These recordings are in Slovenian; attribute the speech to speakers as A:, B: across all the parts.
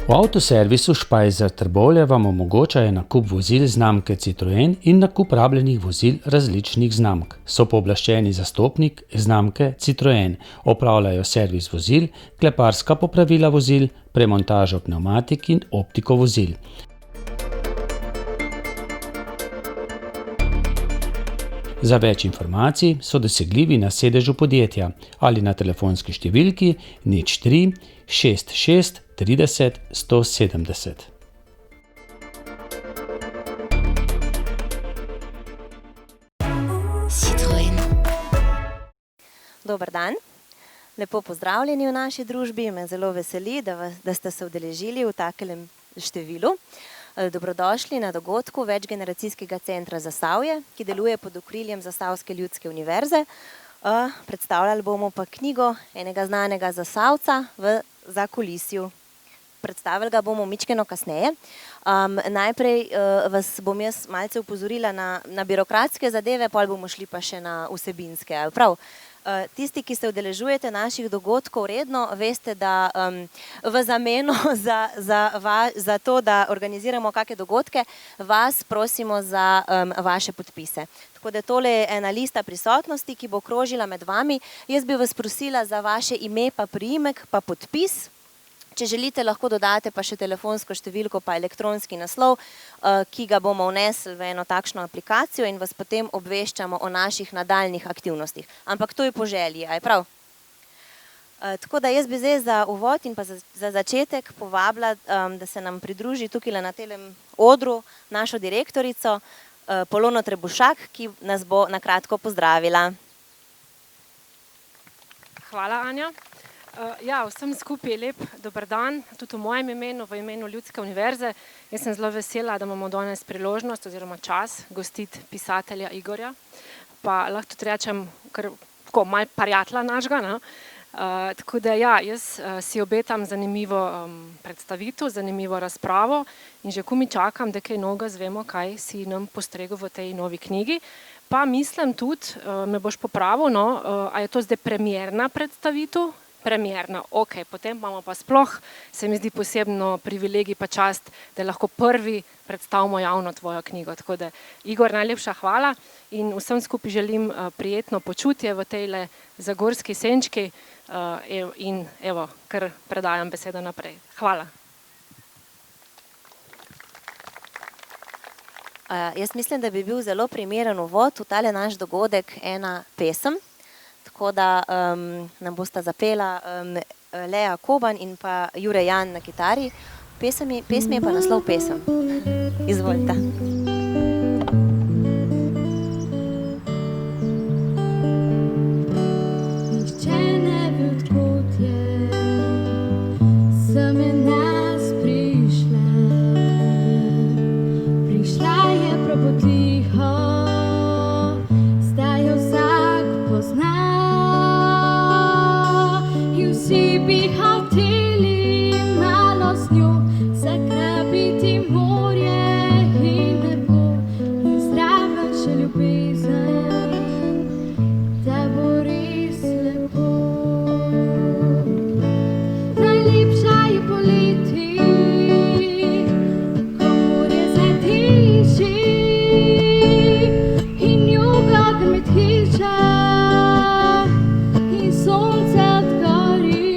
A: V avtoservisu Špajzer Trbovlje vam omogočajo nakup vozil znamke Citroen in nakup rabljenih vozil različnih znamk. So pooblaščeni zastopnik znamke Citroen. Opravljajo servis vozil, kleparska popravila vozil, premontažo pnevmatik in optiko vozil. Za več informacij so dosegljivi na sedežu podjetja ali na telefonski številki 03 66 30 170.
B: Citroen. Dober dan, lepo pozdravljeni v naši družbi. Me zelo veseli, da ste se udeležili v takem številu. Dobrodošli na dogodku Večgeneracijskega centra Zasavje, ki deluje pod okriljem Zasavske ljudske univerze. Predstavljali bomo pa knjigo enega znanega Zasavca v zakulisju. Predstavili ga bomo mičkeno kasneje. Najprej vas bom jaz malce upozorila na birokratske zadeve, potem bomo šli pa še na vsebinske. Prav, tisti, ki se udeležujete naših dogodkov redno, veste, da v zameno za to, da organiziramo kakšne dogodke, vas prosimo za vaše podpise. Tako da tole je ena lista prisotnosti, ki bo krožila med vami. Jaz bi vas prosila za vaše ime pa priimek pa podpis. Če želite, lahko dodate pa še telefonsko številko pa elektronski naslov, ki ga bomo vnesli v eno takšno aplikacijo in vas potem obveščamo o naših nadaljnih aktivnostih. Ampak to je po želji, a je prav? Tako da jaz bi zdaj za uvod in pa za začetek povabila, da se nam pridruži tukaj na telem odru našo direktorico Polono Trebušak, ki nas bo na kratko pozdravila.
C: Hvala, Anja. Ja, vsem skupaj lep dober dan, tudi v mojem imenu, v imenu Ljudske univerze. Jaz sem zelo vesela, da imamo danes priložnost oziroma čas gostiti pisatelja Igorja. Pa lahko tudi rečem, kar tako malo prijatelja našega, ne? Tako da ja, jaz si obetam zanimivo predstavitev, zanimivo razpravo in že ko mi čakam, da kaj novega zvemo, kaj si nam postregel v tej novi knjigi. Pa mislim tudi, me boš popravil, no, a je to zdaj premierna predstavitev? Premierna, ok, potem imamo pa sploh, se mi zdi posebno privilegij pa čast, da lahko prvi predstavimo javno tvojo knjigo. Tako da, Igor, najlepša hvala in vsem skupaj želim prijetno počutje v tejle zagorski senčki in evo, kar predajam besedo naprej. Hvala.
B: Jaz mislim, da bi bil zelo primeren uvod v tale naš dogodek ena pesem. Tako da nam bosta zapela Lea Koban in pa Jure Jan na kitari. Pesmi je pa naslov pesem. Izvolite.
D: Nihče ne ve, odkot je, sem je nas prišla. Prišla je prav potiho, zdaj jo vsak pozna. Vsi bi hoteli malo z njo zakrabiti morje in nebo in zraven še ljubezen, da bo res lepo. Najlepša je poleti, ko morje zatiši in juga grmet hiša in sonce odgori.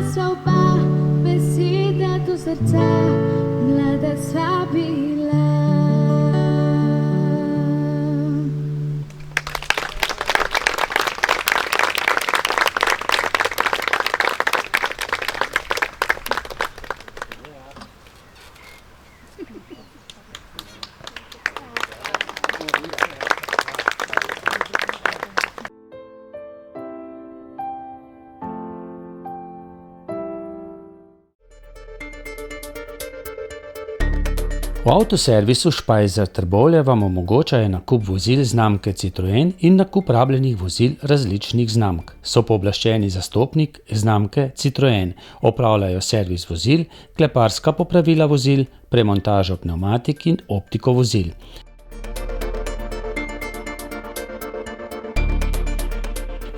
D: sva oba, besede do srca, mlada sva bila.
A: V avtoservisu Špajzer Trbovlje vam omogočajo nakup vozil znamke Citroen in nakup rabljenih vozil različnih znamk. So pooblaščeni zastopnik znamke Citroen, opravljajo servis vozil, kleparska popravila vozil, premontažo pnevmatik in optiko vozil.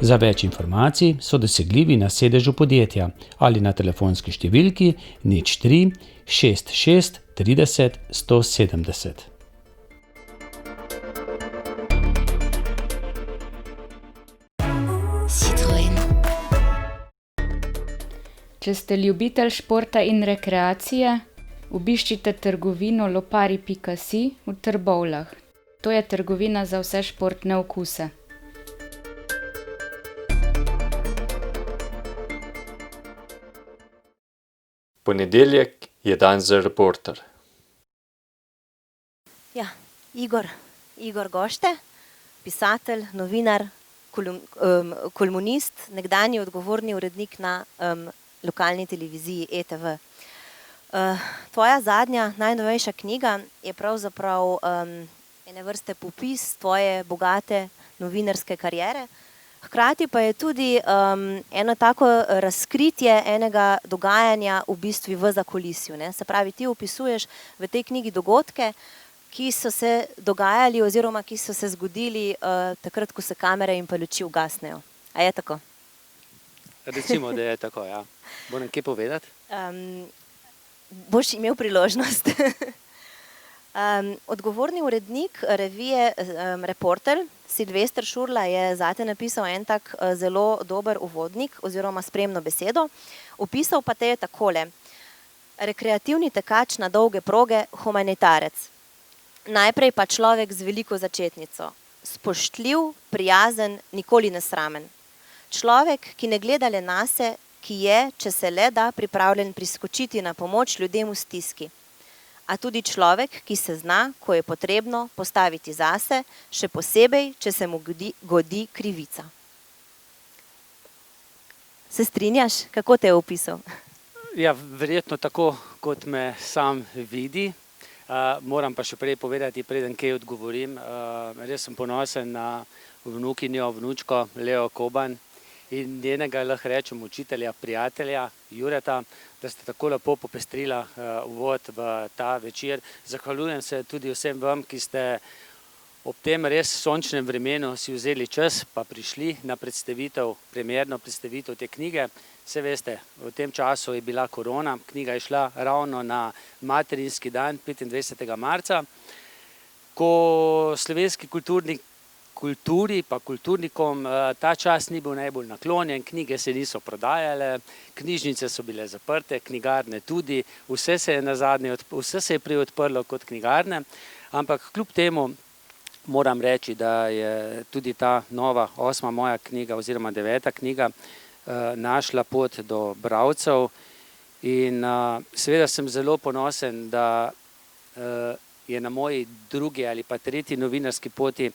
A: Za več informacij so dosegljivi na sedežu podjetja ali na telefonski številki 03 66 30 170.
E: Citroen.
F: Če ste ljubitelj športa in rekreacije, obiščite trgovino lopari.si v Trbovljah. To je trgovina za vse športne okuse.
G: Ponedeljek je dan za Reporter.
B: Ja, Igor Gošte, pisatelj, novinar, kolumnist, nekdanji odgovorni urednik na lokalni televiziji ETV. Tvoja zadnja, najnovejša knjiga je pravzaprav ene vrste popis tvoje bogate novinarske kariere. Hkrati pa je tudi eno tako razkritje enega dogajanja v bistvu v zakulisju. Se pravi, ti opisuješ v tej knjigi dogodke, ki so se dogajali oziroma ki so se zgodili takrat, ko se kamere in pa luči ugasnejo. A je tako?
H: Recimo, da je tako, ja. Moram kaj povedati?
B: Boš imel priložnost. Odgovorni urednik revije Reporter, Silvester Šurla, je zate napisal en tak zelo dober uvodnik oziroma spremno besedo. Opisal pa te je takole: rekreativni tekač na dolge proge, humanitarec. Najprej pa človek z veliko začetnico. Spoštljiv, prijazen, nikoli nesramen. Človek, ki ne gleda le nase, ki je, če se le da, pripravljen priskočiti na pomoč ljudem v stiski. A tudi človek, ki se zna, ko je potrebno, postaviti zase, še posebej, če se mu godi krivica. Se strinjaš? Kako te je opisal?
H: Ja, verjetno tako, kot me sam vidi. Moram pa še prej povedati, preden kaj odgovorim. Res sem ponosen na vnukinjo, vnučko Leo Koban in njenega, lahko rečem, učitelja, prijatelja Jureta, da ste tako lepo popestrila uvod v ta večer. Zahvaljujem se tudi vsem vam, ki ste ob tem res sončnem vremenu si vzeli čas pa prišli na predstavitev, premierno predstavitev te knjige. Saj veste, v tem času je bila korona, knjiga je šla ravno na materinski dan, 25. marca, ko slovenski kulturi pa kulturnikom ta čas ni bil najbolj naklonjen, knjige se niso prodajale, knjižnice so bile zaprte, knjigarne tudi, vse se je prej odprlo kot knjigarne, ampak kljub temu moram reči, da je tudi ta nova 8. moja knjiga oziroma 9. knjiga našla pot do bralcev in seveda sem zelo ponosen, da je na moji 2. ali pa 3. novinarski poti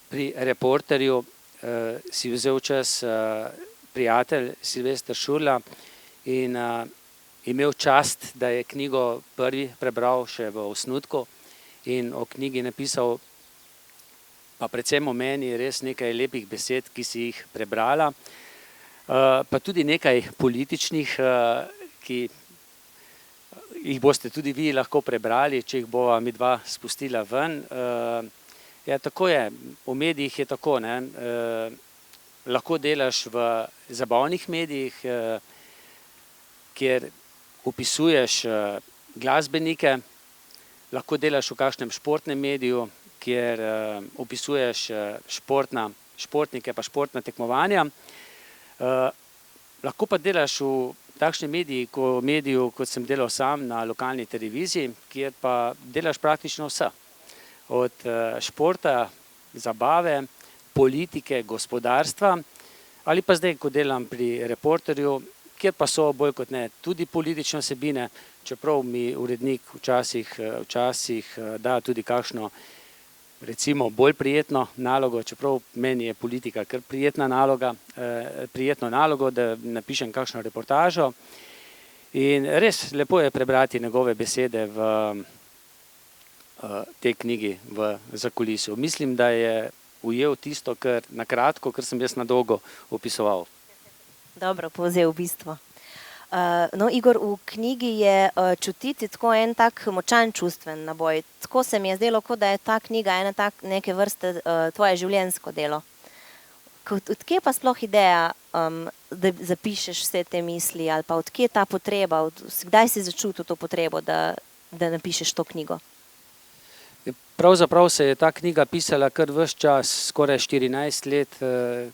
H: pri Reporterju si vzel čas prijatelj Silvester Šurla in imel čast, da je knjigo prvi prebral še v osnutku in o knjigi napisal, pa predvsem o meni, res nekaj lepih besed, ki si jih prebrala, pa tudi nekaj političnih, ki jih boste tudi vi lahko prebrali, če jih bova midva spustila ven. Ja, tako je, v medijih je tako, ne, lahko delaš v zabavnih medijih, kjer opisuješ glasbenike, lahko delaš v kakšnem športnem mediju, kjer opisuješ športnike pa športna tekmovanja. Lahko pa delaš v takšni mediju, kot sem delal sam na lokalni televiziji, kjer pa delaš praktično vse. Od športa, zabave, politike, gospodarstva ali pa zdaj, ko delam pri Reporterju, kjer pa so bolj kot ne tudi politične vsebine, čeprav mi urednik včasih da tudi kakšno recimo bolj prijetno nalogo, čeprav meni je politika kar prijetno nalogo, da napišem kakšno reportažo. In res lepo je prebrati njegove besede v tej knjigi v zakulisju. Mislim, da je ujel tisto, kar na kratko, kar sem jaz na dolgo opisoval.
B: Dobro, povzel bistvo. No, Igor, v knjigi je čutiti tako en tak močan čustven naboj. Tako se mi je zdelo, kot da je ta knjiga neke vrste tvoje življenjsko delo. Odkje pa sploh ideja, da zapišeš vse te misli, ali pa odkje ta potreba, kdaj si začutil to potrebo, da napišeš to knjigo?
H: Pravzaprav se je ta knjiga pisala kar ves čas, skoraj 14 let,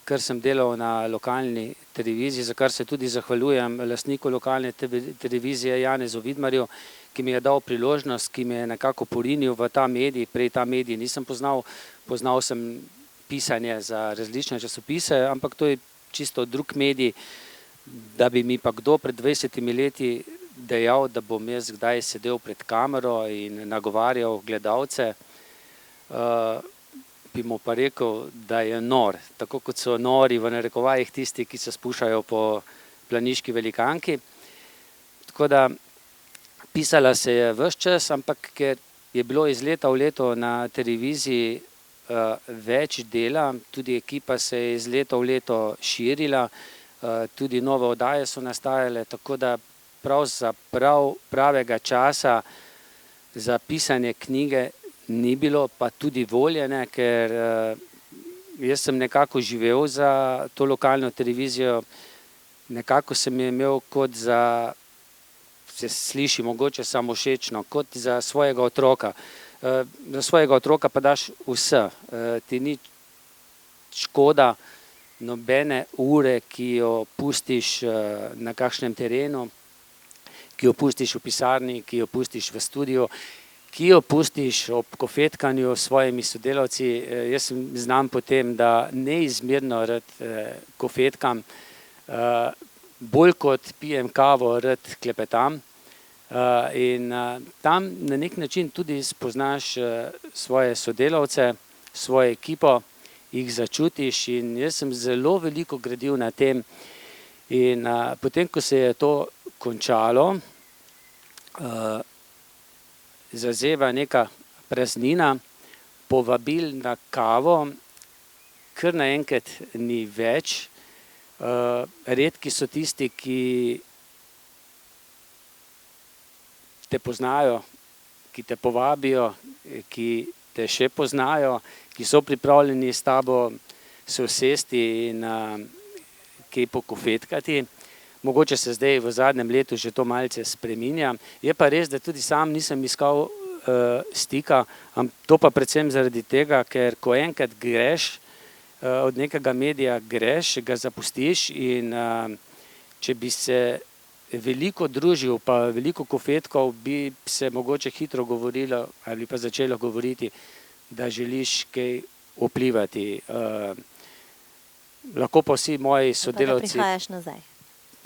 H: kar sem delal na lokalni televiziji, za kar se tudi zahvaljujem lastniku lokalne televizije Janezu Vidmarju, ki mi je dal priložnost, ki me je nekako porinil v ta medij. Prej ta medij nisem poznal sem pisanje za različne časopise, ampak to je čisto drug medij, da bi mi pa kdo pred 20 leti dejal, da bom jaz kdaj sedel pred kamero in nagovarjal gledalce, bi mu pa rekel, da je nor. Tako kot so nori v narekovajih tisti, ki se spuščajo po planiški velikanki. Tako da pisala se je ves čas, ampak ker je bilo iz leta v leto na televiziji več dela, tudi ekipa se je iz leta v leto širila, tudi nove oddaje so nastajale, tako da pravzaprav pravega časa za pisanje knjige ni bilo, pa tudi volje ne, ker jaz sem nekako živel za to lokalno televizijo, nekako sem imel kot za, se sliši mogoče samovšečno, kot za svojega otroka. Za svojega otroka pa daš vse, ti ni škoda nobene ure, ki jo pustiš na kakšnem terenu, ki jo pustiš v pisarni, ki jo pustiš v studiu, ki jo pustiš ob kofetkanju s svojimi sodelavci. Jaz sem znam po tem, da neizmerno rad kofetkam, bolj kot pijem kavo, rad klepetam. In tam na nek način tudi spoznaš svoje sodelavce, svojo ekipo, jih začutiš in jaz sem zelo veliko gradil na tem. In potem, ko se je to končalo, zazeva neka praznina, povabil na kavo, kar naenkrat ni več. Redki so tisti, ki te poznajo, ki te povabijo, ki te še poznajo, ki so pripravljeni s tabo se usesti in kaj pokofetkati. Mogoče se zdaj v zadnjem letu že to malce spreminja. Je pa res, da tudi sam nisem iskal stika, to pa predvsem zaradi tega, ker ko enkrat greš od nekega medija, greš, ga zapustiš in če bi se veliko družil, pa veliko kofetkov, bi se mogoče hitro govorilo ali pa začelo govoriti, da želiš kaj vplivati. Lahko pa vsi moji sodelavci...
B: Pa da prihajaš nazaj.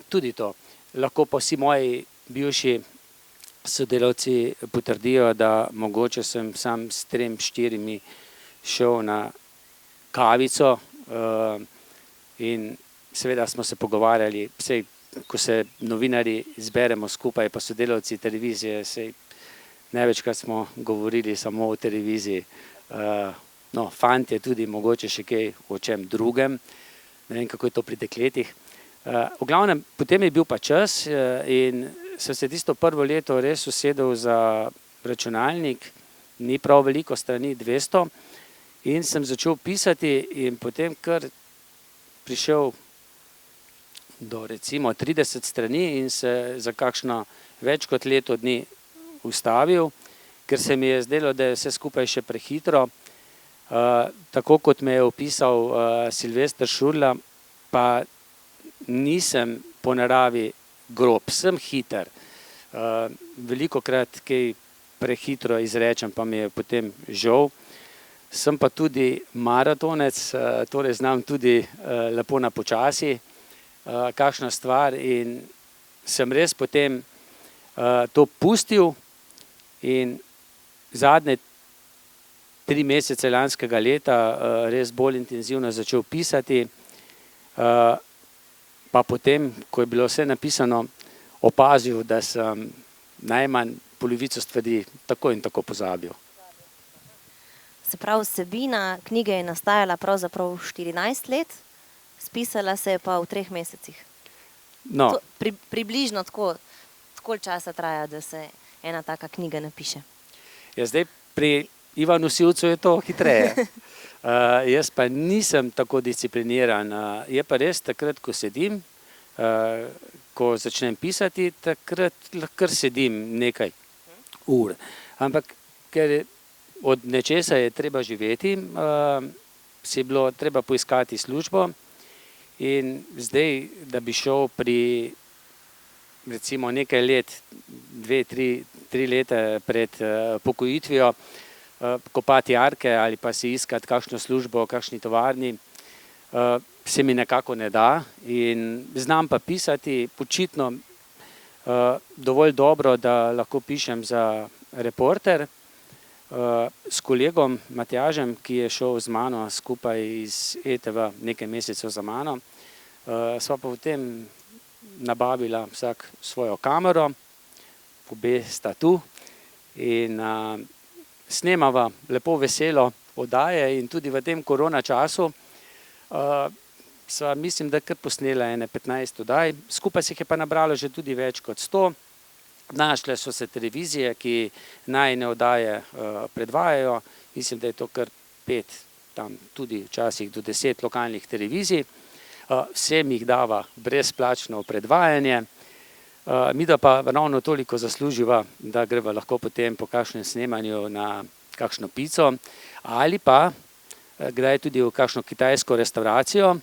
H: Tudi to. Lahko pa vsi moji bivši sodelavci potrdijo, da mogoče sem sam s 3-4 šel na kavico in seveda smo se pogovarjali, vsej, ko se novinarji zberemo skupaj, pa sodelavci televizije, največkrat smo govorili samo o televiziji. No, fantje tudi mogoče še kaj o čem drugem, ne vem, kako je to pri dekletih. V glavnem, potem je bil pa čas in sem se tisto prvo leto res usedel za računalnik, ni prav veliko strani, 200, in sem začel pisati in potem kar prišel do recimo 30 strani in se za kakšno več kot leto dni ustavil, ker se mi je zdelo, da je vse skupaj še prehitro. Tako kot me je opisal Silvester Šurla, pa nisem po naravi grob, sem hiter. Velikokrat kaj prehitro izrečem, pa mi je potem žal. Sem pa tudi maratonec, torej znam tudi lepo na počasi, kakšna stvar in sem res potem to pustil in zadnje 3 mesece lanskega leta res bolj intenzivno začel pisati, pa potem, ko je bilo vse napisano, opazil, da sem najmanj polovico stvari tako in tako pozabil.
B: Se pravi, vsebina knjige je nastajala pravzaprav 14 let, spisala se je pa v 3 mesecih.
H: No,
B: Približno tako časa traja, da se ena taka knjiga napiše.
H: ja, zdaj pri Ivanu Sivcu je to hitreje. Jaz pa nisem tako discipliniran. Je pa res takrat, ko sedim, ko začnem pisati, takrat lahko sedim nekaj ur. Ampak ker od nečesa je treba živeti, si je bilo treba poiskati službo in zdaj, da bi šel pri recimo nekaj let, 2, 3 leta pred pokojitvijo, kopati jarke ali pa si iskati kakšno službo v kakšni tovarni, se mi nekako ne da in znam pa pisati očitno dovolj dobro, da lahko pišem za Reporter. S kolegom Matjažem, ki je šel z mano skupaj iz ETV nekaj mesecev za mano, sva pa potem nabavila vsak svojo kamero, obe sta tu in snemava lepo veselo oddaje in tudi v tem korona času sva mislim, da kar posnela ene 15 oddaj, skupaj se jih je pa nabralo že tudi več kot 100. Našle so se televizije, ki najine oddaje predvajajo, mislim, da je to kar 5, tam tudi včasih do 10 lokalnih televizij. Vsem jih dava brezplačno predvajanje, mi da pa ravno toliko zasluživa, da greva lahko potem po kakšnem snemanju na kakšno pico ali pa kdaj tudi v kakšno kitajsko restauracijo.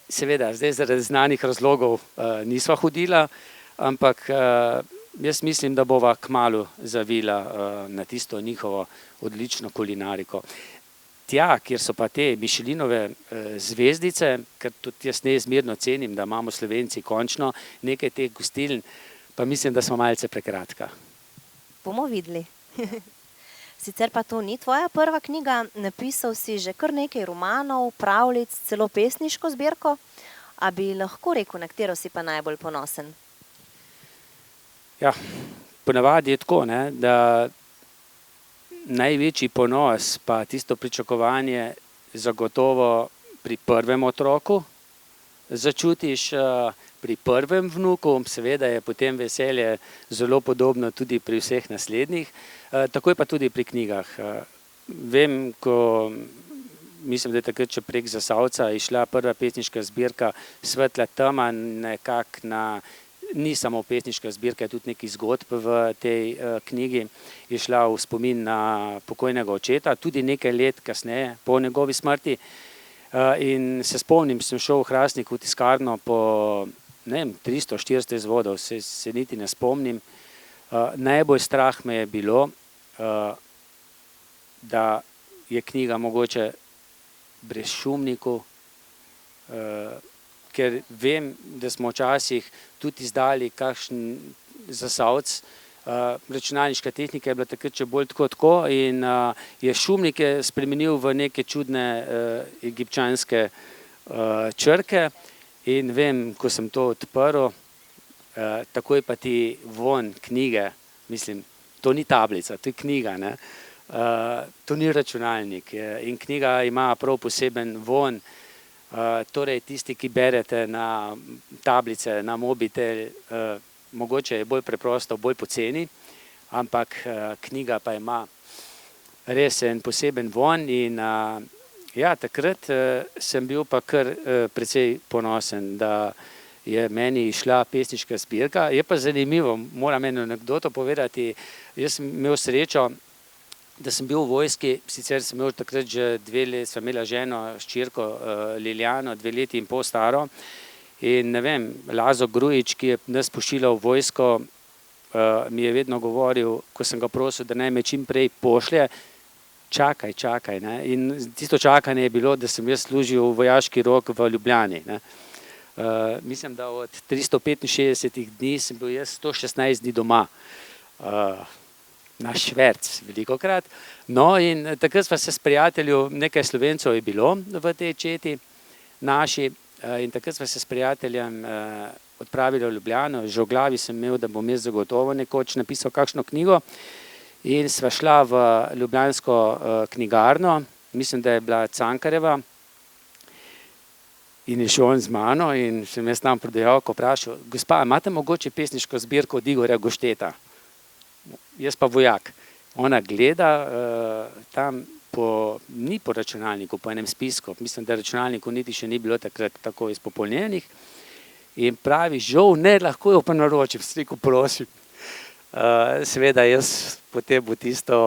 H: Seveda, zdaj zaradi znanih razlogov nisva hodila, ampak jaz mislim, da bova kmalu zavila na tisto njihovo odlično kulinariko. Tja, kjer so pa te Michelinove zvezdice, ker tudi jaz neizmerno cenim, da imamo Slovenci končno nekaj teh gostiln, pa mislim, da smo malce prekratka.
B: Bomo videli. Sicer pa to ni tvoja prva knjiga, napisal si že kar nekaj romanov, pravljic, celo pesniško zbirko, a bi lahko rekel, na katero si pa najbolj ponosen?
H: Ja, ponavadi je tako, ne, da največji ponos pa tisto pričakovanje zagotovo pri prvem otroku začutiš, pri prvem vnuku, seveda je potem veselje zelo podobno tudi pri vseh naslednjih, tako je pa tudi pri knjigah. Vem, ko mislim, da je takrat še prek Zasavca išla prva pesniška zbirka Svetla tema, nekako na ni samo pesniška zbirka, je tudi nekaj zgodb v tej knjigi, je šla v spomin na pokojnega očeta, tudi nekaj let kasneje po njegovi smrti. In se spomnim, sem šel v Hrastnik v tiskarno po 300-400 izvodov, se niti ne spomnim. Najbolj strah me je bilo, da je knjiga mogoče brez šumnikov, ker vem, da smo včasih tudi izdali kakšen Zasavc. Računalniška tehnika je bila takrat še bolj tako in je šumnike spremenil v neke čudne egipčanske črke in vem, ko sem to odprl, takoj pa ti von knjige, mislim, to ni tablica, to je knjiga, ne? To ni računalnik in knjiga ima prav poseben von. Torej tisti, ki berete na tablice, na mobitel, mogoče je bolj preprosto, bolj poceni, ampak knjiga pa ima res en poseben von in ja, takrat sem bil pa kar precej ponosen, da je meni išla pesniška zbirka. Je pa zanimivo, moram eno anekdoto povedati, jaz sem imel srečo, da sem bil v vojski, sicer sem imel takrat že 2 leti, sem imela ženo, hčerko Liljano, 2 leti in pol staro In ne vem, Lazo Grujič, ki je nas pošiljal v vojsko, mi je vedno govoril, ko sem ga prosil, da naj me čim prej pošlje, čakaj. Ne? In tisto čakanje je bilo, da sem jaz služil vojaški rok v Ljubljani. Ne? Mislim, da od 365 dni sem bil jaz 116 dni doma. Na šverc velikokrat. No in takrat sva se s prijateljem, nekaj Slovencov je bilo v tej četi naši, in takrat sva se s prijateljem odpravili v Ljubljano. Že v glavi sem imel, da bom jaz zagotovo nekoč napisal kakšno knjigo, in sva šla v ljubljansko knjigarno, mislim, da je bila Cankarjeva, in je šel on z mano in sem jaz tam prodajalko vprašal, gospa, imate mogoče pesniško zbirko od Igorja Gošteta? Jaz pa vojak. Ona gleda tam ni po računalniku, po enem spisku, mislim, da računalniku niti še ni bilo takrat tako izpopolnjenih, in pravi, žal ne, lahko jo pa naročim, sem rekel, prosim. Seveda jaz potem v tisto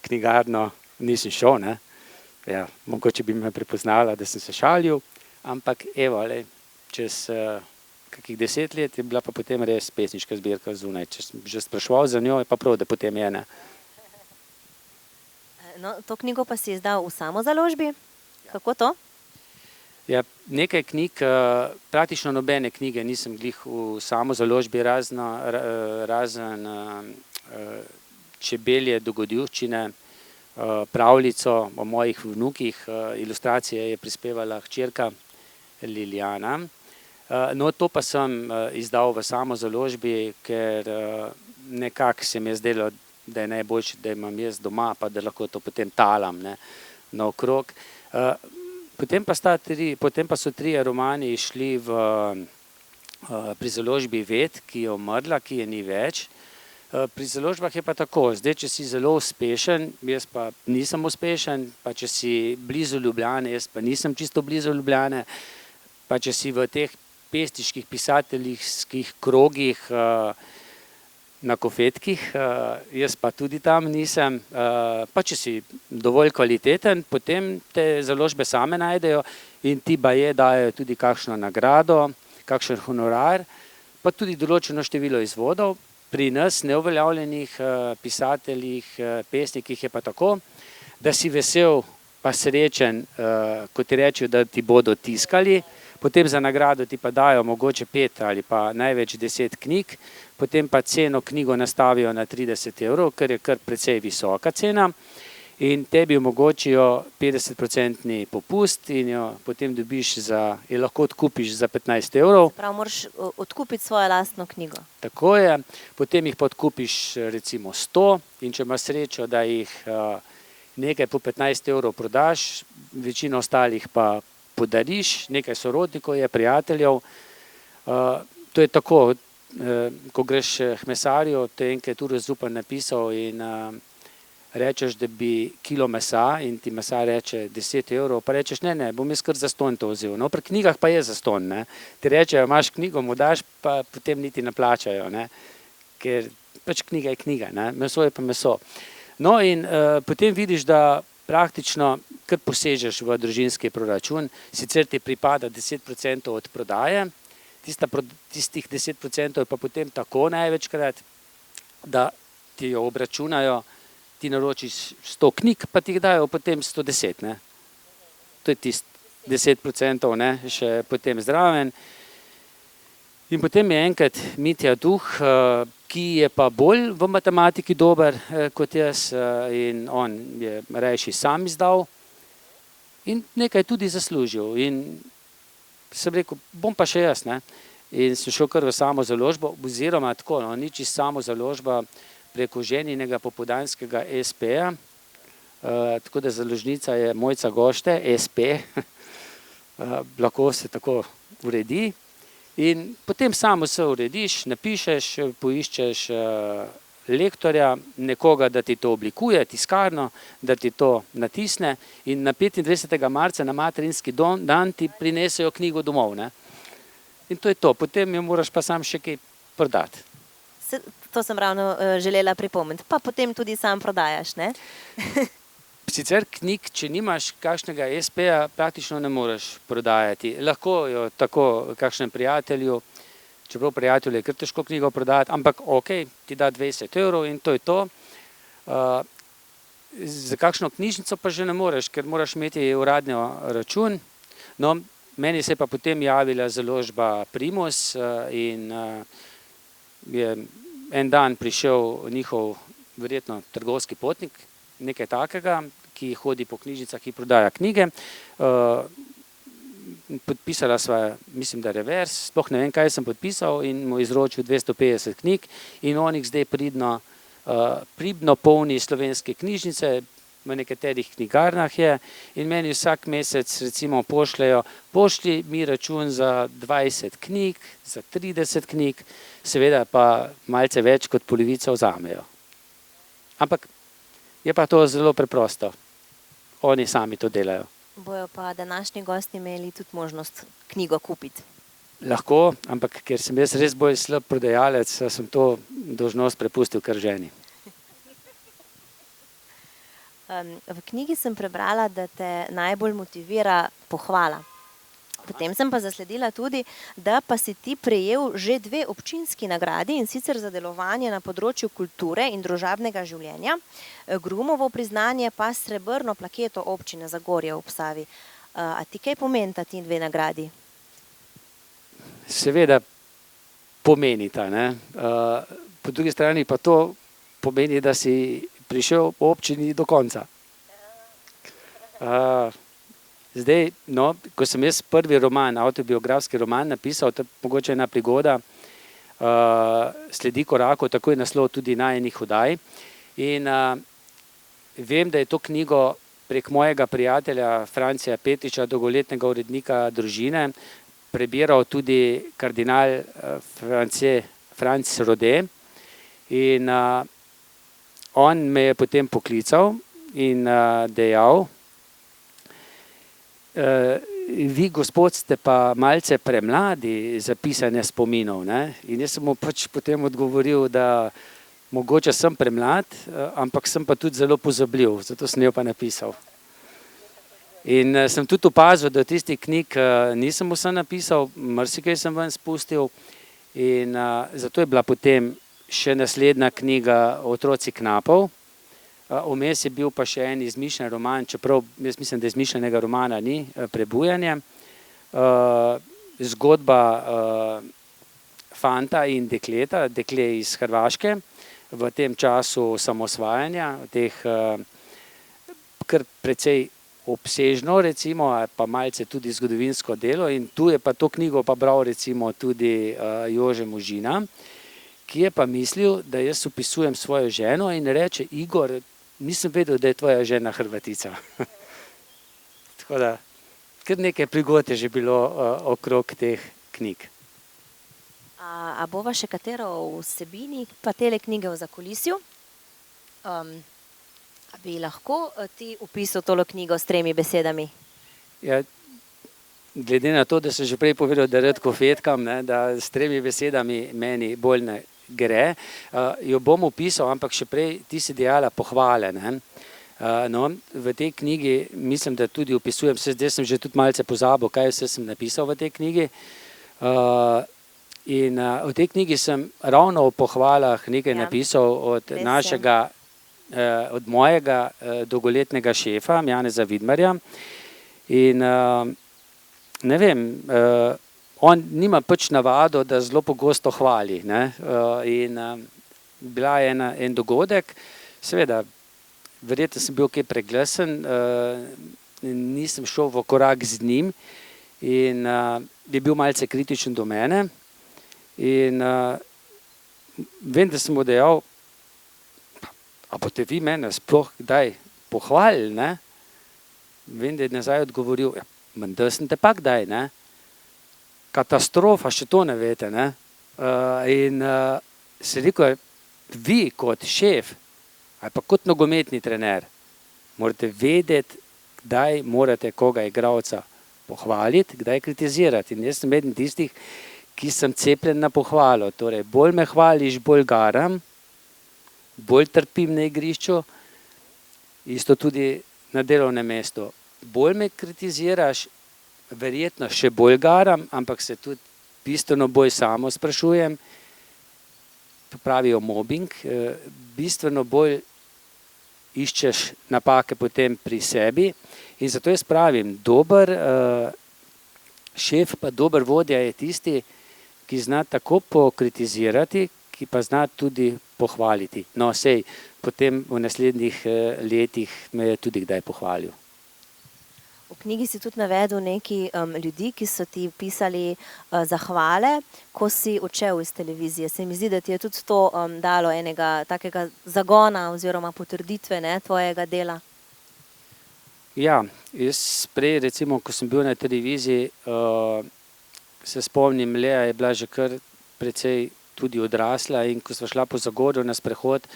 H: knjigarno nisem šel, ne. Ja, mogoče bi me prepoznala, da sem se šalil, ampak evo, čez kakih 10 let je bila pa potem res pesniška zbirka zunaj. Če sem že spraševal za njo, je pa prav, da potem je, ne.
B: No, to knjigo pa si izdal v samozaložbi. Kako to?
H: Ja, nekaj knjig, praktično nobene knjige nisem glih v samozaložbi, razen Čebelje dogodivščine, pravljico o mojih vnukih, ilustracije je prispevala hčerka Liljana. No, to pa sem izdal v samozaložbi, ker nekako se mi je zdelo, da je najboljše, da imam jaz doma, pa da lahko to potem talam, ne, naokrog. Potem pa so 3 romani išli pri založbi Ved, ki je umrla, ki je ni več. Pri založbah je pa tako, zdaj, če si zelo uspešen, jaz pa nisem uspešen, pa če si blizu Ljubljane, jaz pa nisem čisto blizu Ljubljane, pa če si v teh pesniških pisateljskih krogih na Kofetkih, jaz pa tudi tam nisem, pa če si dovolj kvaliteten, potem te založbe same najdejo in ti baje dajo tudi kakšno nagrado, kakšen honorar, pa tudi določeno število izvodov. Pri nas neuveljavljenih pisateljih, pesnikih je pa tako, da si vesel pa srečen, ko ti rečejo, da ti bodo tiskali, potem za nagrado ti pa dajo mogoče 5 ali pa največ 10 knjig, potem pa ceno knjigo nastavijo na 30 €, kar je kar precej visoka cena, in tebi omogočijo 50% popust in jo potem lahko odkupiš za 15 €.
B: Prav, moraš odkupiti svojo lastno knjigo.
H: Tako je, potem jih pa odkupiš recimo 100 in če imaš srečo, da jih nekaj po 15 € prodaš, večino ostalih pa podariš, nekaj sorodnikov je, prijateljev. To je tako, ko greš k mesarju, to je enkrat Uroš Zupan napisal in rečeš, da bi kilo mesa in ti mesar reče 10 €, pa rečeš, ne, bom jaz kar zastonj to vzel. No, pri knjigah pa je zastonj, ne. Ti rečejo, imaš knjigo, mu daš, pa potem niti ne plačajo, ne. Ker pač knjiga je knjiga, ne, meso je pa meso. No in potem vidiš, da praktično kar posežeš v družinski proračun, sicer ti pripada 10% od prodaje, tistih 10% je pa potem tako največkrat, da ti jo obračunajo, ti naročiš 100 knjig, pa ti jih dajo potem 110, ne. To je tisti 10%, ne, še potem zraven. In potem je enkrat Mitja Duh, ki je pa bolj v matematiki dober kot jaz, in on je rajši sam izdal in nekaj tudi zaslužil. In sem rekel, bom pa še jaz, ne. In sem šel kar v samozaložbo, oziroma tako, no, ni čisto samozaložba, preko ženinega popoldanskega SP-ja, tako da založnica je Mojca Gošte, SP, lahko se tako uredi. In potem samo vse urediš, napišeš, poiščeš lektorja, nekoga, da ti to oblikuje, tiskarno, da ti to natisne in na 25. marca na materinski dan ti prinesejo knjigo domov, ne. In to je to, potem jo moraš pa sam še kaj prodati.
B: To sem ravno želela pripomniti. Pa potem tudi sam prodajaš, ne?
H: Sicer knjig, če nimaš kakšnega SP-ja, praktično ne moreš prodajati. Lahko jo tako kakšnem prijatelju, čeprav prijatelju je kar težko knjigo prodajati, ampak ok, ti da 20 € in to je to. Za kakšno knjižnico pa že ne moreš, ker moraš imeti uradni račun. No, meni se je pa potem javila založba Primus in je en dan prišel njihov verjetno trgovski potnik, nekaj takega, ki hodi po knjižnicah, ki prodaja knjige. Podpisala sva, mislim, da revers, sploh ne vem, kaj sem podpisal in mu izročil 250 knjig in on jih zdaj pridno polni slovenske knjižnice, v nekaterih knjigarnah je in meni vsak mesec recimo pošlji mi račun za 20 knjig, za 30 knjig, seveda pa malce več kot polovico vzamejo. Ampak je pa to zelo preprosto. Oni sami to delajo.
B: Bojo pa današnji gosti imeli tudi možnost knjigo kupiti.
H: Lahko, ampak ker sem jaz res bolj slab prodajalec, sem to dolžnost prepustil kar ženi.
B: V knjigi sem prebrala, da te najbolj motivira pohvala. Potem sem pa zasledila tudi, da pa si ti prejel že 2 občinski nagradi, in sicer za delovanje na področju kulture in družabnega življenja. Grumovo priznanje pa srebrno plaketo občine Zagorje ob Savi. A ti kaj pomenita ti 2 nagradi?
H: Seveda pomenita, ne. Po drugi strani pa to pomeni, da si prišel v občini do konca. Zdaj, no, ko sem jaz prvi roman, avtobiografski roman napisal, to je mogoče ena prigoda, Sledi korakov, tako je naslov tudi najinih oddaj. In vem, da je to knjigo prek mojega prijatelja Francija Petriča, dolgoletnega urednika Družine, prebiral tudi kardinal Franc Rode. In on me je potem poklical in dejal, vi, gospod, ste pa malce premladi za pisanje spominov, ne? In jaz sem mu pač potem odgovoril, da mogoče sem premlad, ampak sem pa tudi zelo pozabljiv, zato sem jo pa napisal. In sem tudi opazil, da tistih knjig nisem vse napisal, marsikaj sem ven spustil in zato je bila potem še naslednja knjiga Otroci knapov. Vmes je bil pa še en izmišljen roman, čeprav jaz mislim, da izmišljenega romana ni, Prebujanje. Zgodba fanta in dekleta, dekle iz Hrvaške, v tem času osamosvajanja, teh kar precej obsežno recimo, pa malce tudi zgodovinsko delo, in tu je pa to knjigo pa bral recimo tudi Jože Možina, ki je pa mislil, da jaz opisujem svojo ženo in reče: Igor, nisem vedel, da je tvoja žena Hrvatica. Tako da, kar nekaj prigod je že bilo okrog teh knjig.
B: A bova še katero o vsebini, pa tele knjige o zakulisju? A bi lahko ti opisal tolo knjigo s 3 besedami?
H: Ja, glede na to, da sem že prej povedal, da rad kofetkam, ne, da s 3 besedami meni bolj ne gre, jo bom opisal, ampak še prej ti si dejala pohvale, ne. No, v tej knjigi mislim, da tudi opisujem, zdaj sem že tudi malce pozabil, kaj vse sem napisal v tej knjigi. In v tej knjigi sem ravno o pohvalah nekaj napisal od mojega dolgoletnega šefa, Janeza Vidmarja. In ne vem, on nima pač navado, da zelo pogosto hvali, ne. In bila je en dogodek, seveda, verjetno sem bil kaj preglasen, nisem šel v korak z njim in je bil malce kritičen do mene. In vem, da sem mu dejal: a boste vi mene sploh kdaj pohvalili, ne? Vem, da je nazaj odgovoril: menda sem te pa kdaj, ne? Katastrofa, še to ne veste, ne? In se rekel, vi kot šef ali pa kot nogometni trener morate vedeti, kdaj morate koga igralca pohvaliti, kdaj kritizirati. In jaz sem eden tistih, ki sem cepljen na pohvalo. Torej, bolj me hvališ, bolj garam, bolj trpim na igrišču. Isto tudi na delovnem mestu. Bolj me kritiziraš, verjetno še bolj garam, ampak se tudi bistveno bolj samo sprašujem. Pravijo mobbing, bistveno bolj iščeš napake potem pri sebi in zato jaz pravim, dober šef pa dober vodja je tisti, ki zna tako pokritizirati, ki pa zna tudi pohvaliti. No, sej, potem v naslednjih letih me je tudi kdaj pohvalil.
B: V knjigi si tudi navedel nekaj ljudi, ki so ti pisali zahvale, ko si odšel iz televizije. Se mi zdi, da ti je tudi to dalo enega takega zagona oziroma potrditve, ne, tvojega dela.
H: Ja, jaz prej, recimo, ko sem bil na televiziji, se spomnim, Lea je bila že kar precej tudi odrasla in ko sva šla po Zagorju na sprehod,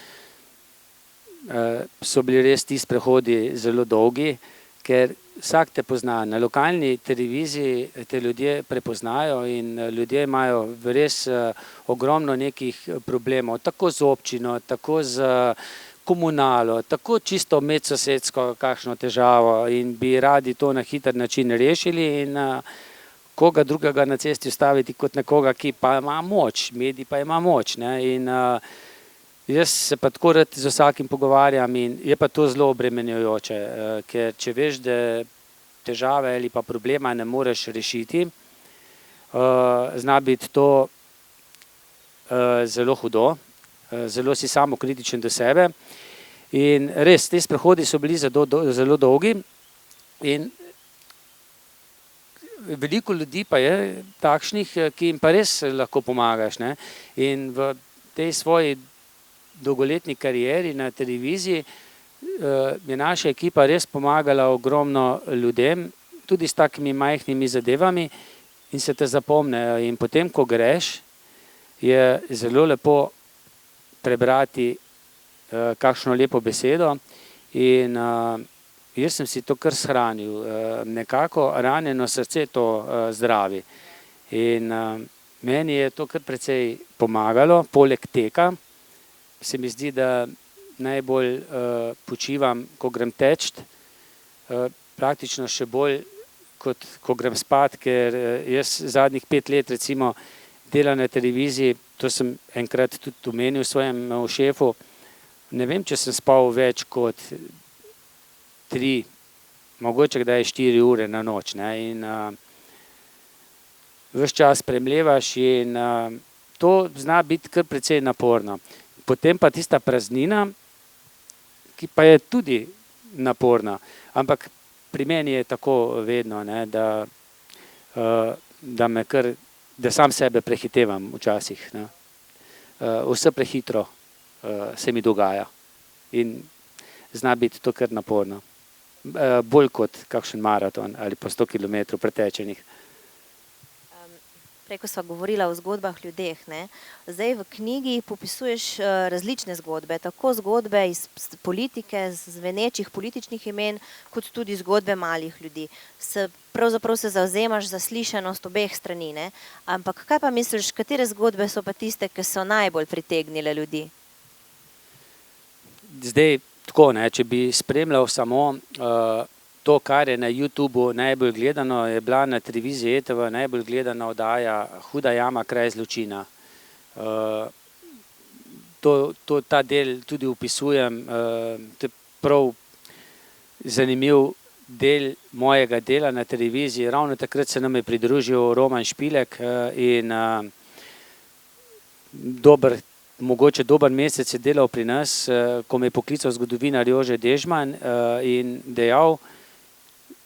H: so bili res ti sprehodi zelo dolgi, ker vsak te pozna. Na lokalni televiziji te ljudje prepoznajo in ljudje imajo res ogromno nekih problemov, tako z občino, tako z komunalo, tako čisto medsosedsko kakšno težavo in bi radi to na hiter način rešili in koga drugega na cesti ustaviti kot nekoga, ki pa ima moč, medij pa ima moč, ne, in jaz se pa tako rad z vsakim pogovarjam in je pa to zelo obremenjujoče, ker če veš, da težave ali pa problema ne moreš rešiti, zna biti to zelo hudo, zelo si samokritičen do sebe in res, te sprehodi so bili zelo dolgi in veliko ljudi pa je takšnih, ki jim pa res lahko pomagaš, ne, in v tej svoji dolgoletni karieri na televiziji je naša ekipa res pomagala ogromno ljudem, tudi s takimi majhnimi zadevami in se te zapomnejo in potem, ko greš, je zelo lepo prebrati kakšno lepo besedo in jaz sem si to kar shranil, nekako ranjeno srce to zdravi in meni je to kar precej pomagalo, poleg teka se mi zdi, da najbolj počivam, ko grem teč, praktično še bolj, kot ko grem spat, ker jaz zadnjih 5 let recimo delam na televiziji, to sem enkrat tudi omenil svojemu šefu, ne vem, če sem spal več kot 3, mogoče kdaj 4 ure na noč, ne, in ves čas premlevaš in to zna biti kar precej naporno. Potem pa tista praznina, ki pa je tudi naporna, ampak pri meni je tako vedno, ne, da me kar, da sam sebe prehitevam včasih, ne. Vse prehitro se mi dogaja in zna biti to kar naporno. Bolj kot kakšen maraton ali pa 100 kilometrov pretečenih.
B: Preko sva govorila o zgodbah ljudeh, ne. Zdaj v knjigi popisuješ različne zgodbe, tako zgodbe iz politike, zvenečih političnih imen, kot tudi zgodbe malih ljudi. Pravzaprav se zavzemaš za slišanost obeh strani, ne. Ampak kaj pa misliš, katere zgodbe so pa tiste, ki so najbolj pritegnile ljudi?
H: Zdaj, tako, ne, če bi spremljal samo to, kar je na YouTubeu najbolj gledano, je bila na televiziji ETV najbolj gledana oddaja Huda jama, kraj zločina. Ta del tudi opisujem, to je prav zanimiv del mojega dela na televiziji. Ravno takrat se nam je pridružil Roman Špilek in mogoče dober mesec je delal pri nas, ko me je poklical zgodovinar Jože Dežman in dejal,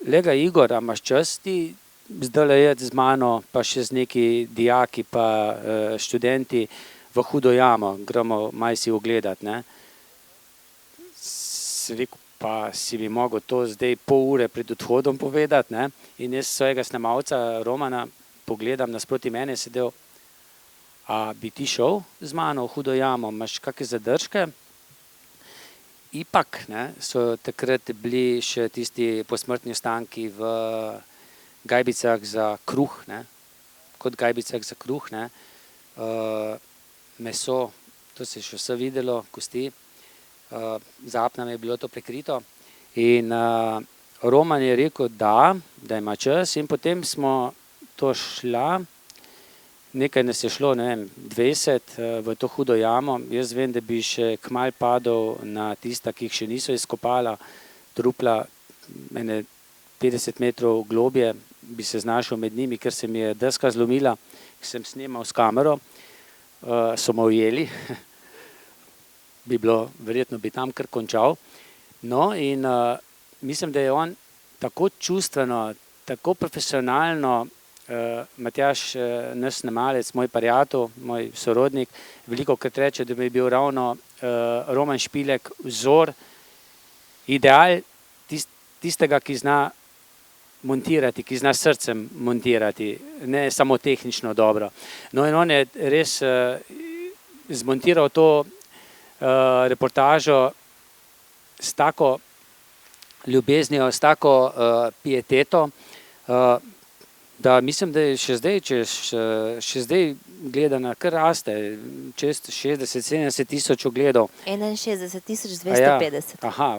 H: lega Igor, a imaš čas ti zdajle iti z mano, pa še z neki dijaki pa študenti v Hudo jamo, gremo malo si ogledati, ne. Sem rekel, pa si mi mogel to zdaj pol ure pred odhodom povedati, ne. In jaz svojega snemalca Romana pogledam, nasproti mene je sedel, a bi ti šel z mano v Hudo jamo, imaš kakšne zadržke? Ipak, ne, so takrat bili še tisti posmrtni ostanki v gajbicah za kruh, ne, kot gajbicah za kruh, ne, meso, to se je še vse videlo, kosti, z apnami je bilo to prekrito In Roman je rekel, da ima čas, in potem smo to šla. Nekaj nas je šlo, 20 v to hudo jamo. Jaz vem, da bi še kmalu padel na tista, ki jih še niso izkopala, trupla, 50 metrov globje, bi se znašel med njimi, ker se mi je deska zlomila, ki sem snemal s kamero, so me ujeli, verjetno bi tam kar končal. No, in mislim, da je on tako čustveno, tako profesionalno, Matjaž, naš snemalec, moj prijatelj, moj sorodnik, veliko krat reče, da bi bil ravno Roman Špilek vzor, ideal tistega, ki zna montirati, ki zna srcem montirati, ne samo tehnično dobro. No, in on je res zmontiral to reportažo s tako ljubeznijo, s tako pieteto, da mislim, da je še zdaj gledana, kar raste, čez 60-70 tisoč ogledov.
B: 61.250.
H: Aha,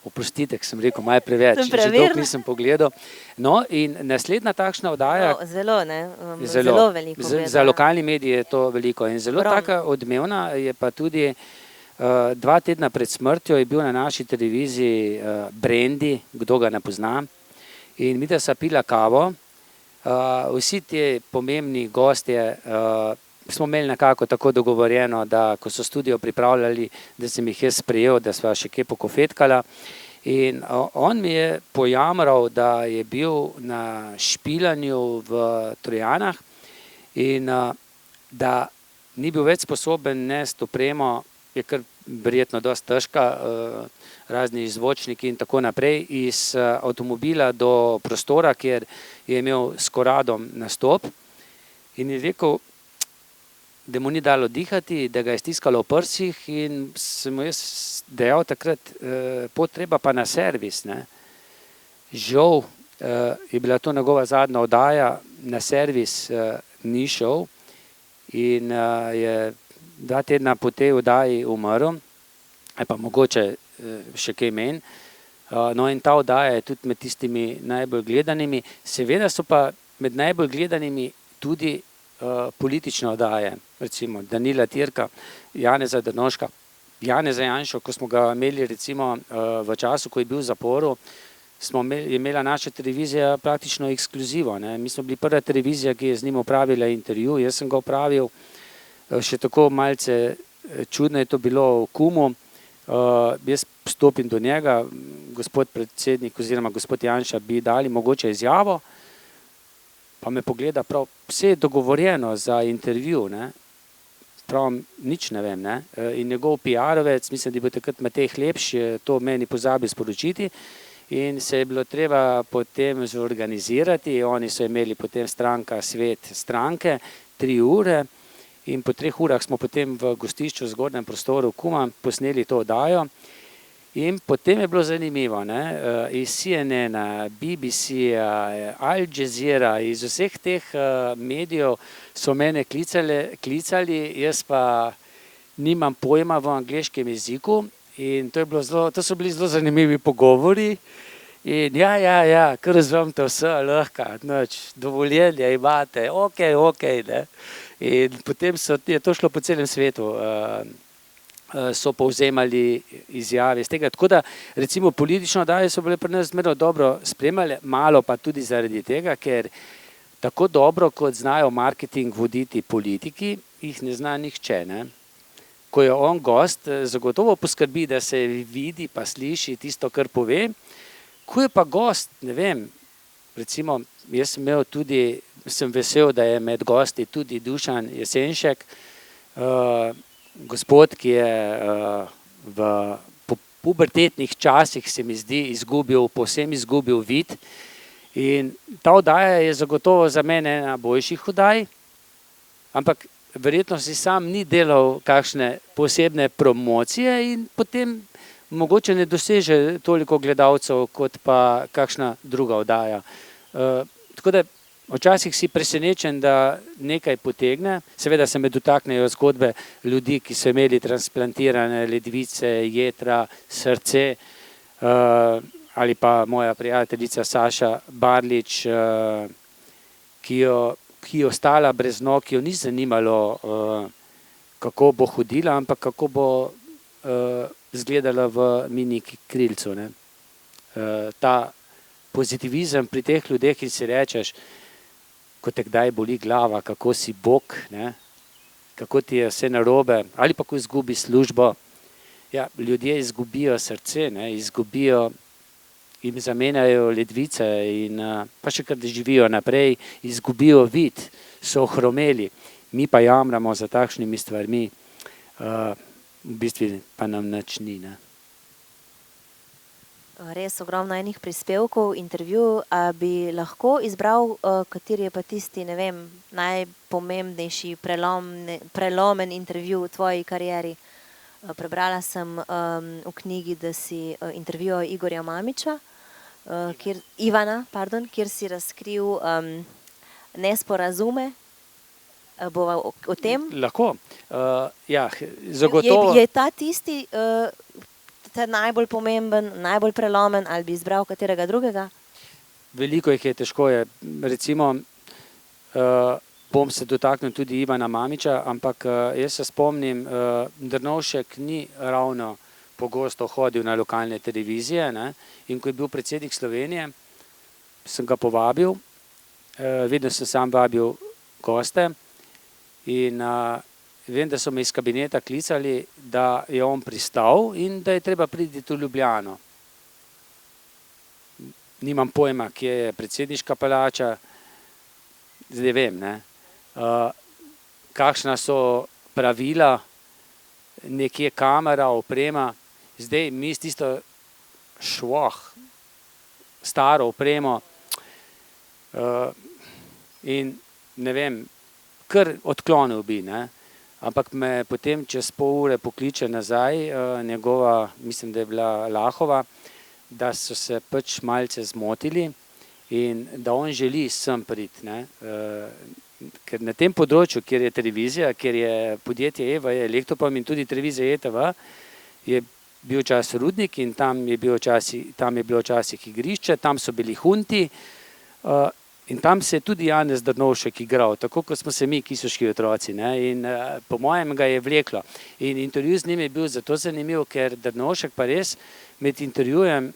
H: oprostite, sem rekel, malo preveč, že dolgo nisem pogledal. No, in naslednja takšna oddaja,
B: zelo veliko.
H: Za lokalni medij je to veliko in zelo taka odmevna je pa tudi 2 tedna pred smrtjo je bil na naši televiziji Brendi, kdo ga ne pozna. In mi da sva pila kavo, vsi ti pomembni gostje smo imeli nekako tako dogovorjeno, da ko so studio pripravljali, da sem jih jaz sprejel, da sva še kje pokofetkala. In on mi je pojamral, da je bil na špilanju v Trojanah in da ni bil več sposoben nesti opremo, je kar verjetno dosti težka, razni zvočniki in tako naprej, iz avtomobila do prostora, kjer je imel s Koradom nastop in je rekel, da mu ni dalo dihati, da ga je stiskalo v prsih in sem mu jaz dejal takrat, potreba pa na servis. Žal je bila to njegova zadnja oddaja, na servis ni šel in je 2 tedna po tej oddaji umrl, ali pa mogoče še kaj meni. No, in ta oddaja je tudi med tistimi najbolj gledanimi. Seveda so pa med najbolj gledanimi tudi politične oddaje, recimo Danila Tirka, Janeza Drnovška, Janeza Janšo, ko smo ga imeli recimo v času, ko je bil v zaporu, je imela naša televizija praktično ekskluzivo. Mi smo bili prva televizija, ki je z njim opravila intervju, jaz sem ga opravil, še tako malce čudno je to bilo v Kumu. Jaz stopim do njega, gospod predsednik oziroma gospod Janša, bi dali mogoče izjavo, pa me pogleda prav, vse je dogovorjeno za intervju, prav nič ne vem. In njegov PR-ovec, mislim, da bo takrat Matej Hlepš, je to meni pozabil sporočiti in se je bilo treba potem zorganizirati, oni so imeli potem stranka svet stranke, 3 ure. In po 3 urah smo potem v gostišču v zgornjem prostoru Kuma posneli to oddajo. In potem je bilo zanimivo, iz CNN-a, BBC-a, Al Jazeera, iz vseh teh medijev so mene klicali, jaz pa nimam pojma v angleškem jeziku in to so bili zelo zanimivi pogovori. In ja, kar razumete vse, lahko, dovoljenje imate, ok, In potem je to šlo po celem svetu, so povzemali izjave iz tega. Tako da, recimo, politično oddaje so bile pri nas zmerno dobro spremljale, malo pa tudi zaradi tega, ker tako dobro, kot znajo marketing voditi politiki, jih ne zna nihče. Ko je on gost, zagotovo poskrbi, da se vidi pa sliši tisto, kar pove. Ko je pa gost, ne vem, recimo, jaz sem vesel, da je med gosti tudi Dušan Jesenšek, gospod, ki je v pubertetnih časih, se mi zdi, povsem izgubil vid. In ta oddaja je zagotovo za mene ena boljših oddaj, ampak verjetno si sam ni delal kakšne posebne promocije in potem mogoče ne doseže toliko gledalcev, kot pa kakšna druga oddaja. Tako da včasih si presenečen, da nekaj potegne. Seveda se me dotaknejo zgodbe ljudi, ki so imeli transplantirane ledvice, jetra, srce, ali pa moja prijateljica Saša Barlič, ki je ostala brez nog, ki jo ni zanimalo, kako bo hodila, ampak kako bo izgledala v mini krilcu. Ne. Ta pozitivizem pri teh ljudeh, ki si rečeš, ko te kdaj boli glava, kako si bog, ne, kako ti je vse narobe, ali pa ko izgubi službo. Ja, ljudje izgubijo srce, ne, izgubijo, jim zamenjajo ledvice in pa še kar živijo naprej, izgubijo vid, so ohromeli. Mi pa jamramo za takšnimi stvarmi, v bistvu pa nam nič ni. Ne.
B: Res ogromno enih prispevkov, intervju, a bi lahko izbral, kateri je pa tisti, ne vem, najpomembnejši prelomen intervju v tvoji karieri. Prebrala sem v knjigi, da si intervjuval Igorja Mamića, kjer si razkril nesporazume. Bova o tem?
H: Lahko. Ja, zagotovo.
B: Je ta tisti najbolj pomemben, najbolj prelomen, ali bi izbral katerega drugega?
H: Veliko jih je, težko je. Recimo, bom se dotaknil tudi Ivana Mamića, ampak jaz se spomnim, Drnovšek ni ravno pogosto hodil na lokalne televizije, ne? In ko je bil predsednik Slovenije, sem ga povabil, vedno sem sam vabil goste in vem, da so me iz kabineta klicali, da je on pristal in da je treba priti v Ljubljano. Nimam pojma, kje je predsedniška palača, zdaj vem, ne. Kakšna so pravila, nekje kamera, oprema, zdaj mi s tisto staro opremo in ne vem, kar odklonil bi, ne. Ampak me potem čez pol ure pokliče nazaj, njegova, mislim, da je bila Lahova, da so se pač malce zmotili in da on želi sem priti, ne. Ker na tem področju, kjer je televizija, kjer je podjetje Eva, je Elektropom in tudi televizija ETV, je bil čas rudnik in tam je bilo včasih igrišče, tam so bili hunti, in tam se je tudi Janez Drnovšek igral, tako kot smo se mi, kisoški otroci, ne, in po mojem ga je vleklo. In intervju z njim je bil zato zanimiv, ker Drnovšek pa res med intervjujem,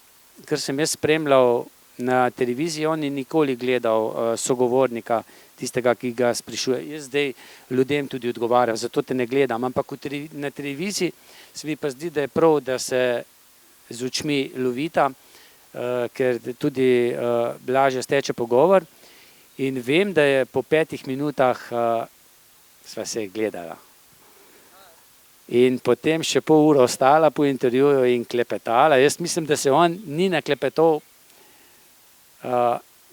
H: ker sem jaz spremljal na televiziji, on ni nikoli gledal sogovornika, tistega, ki ga sprašuje. Jaz zdaj ljudem tudi odgovarjam, zato te ne gledam, ampak na televiziji se mi pa zdi, da je prav, da se z očmi lovita, ker tudi lažje steče pogovor. In vem, da je po 5 minutah sva se gledala. In potem še pol ure ostala po intervjuju in klepetala. Jaz mislim, da se on ni naklepetal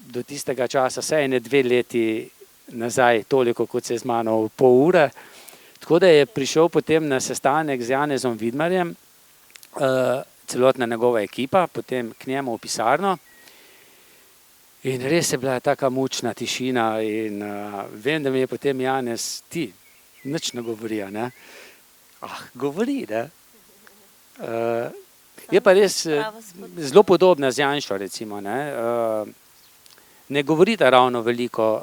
H: do tistega časa, vsaj 2 leti nazaj, toliko kot se je z mano, pol ure. Tako da je prišel potem na sestanek z Janezom Vidmarjem, celotna njegova ekipa, potem k njemu v pisarno. In res je bila taka mučna tišina in vem, da mi je potem Janez, ti, nič ne govori, ne? Govori, ne? Je pa res zelo podobna z Janšo, recimo, ne? Ne govorita ravno veliko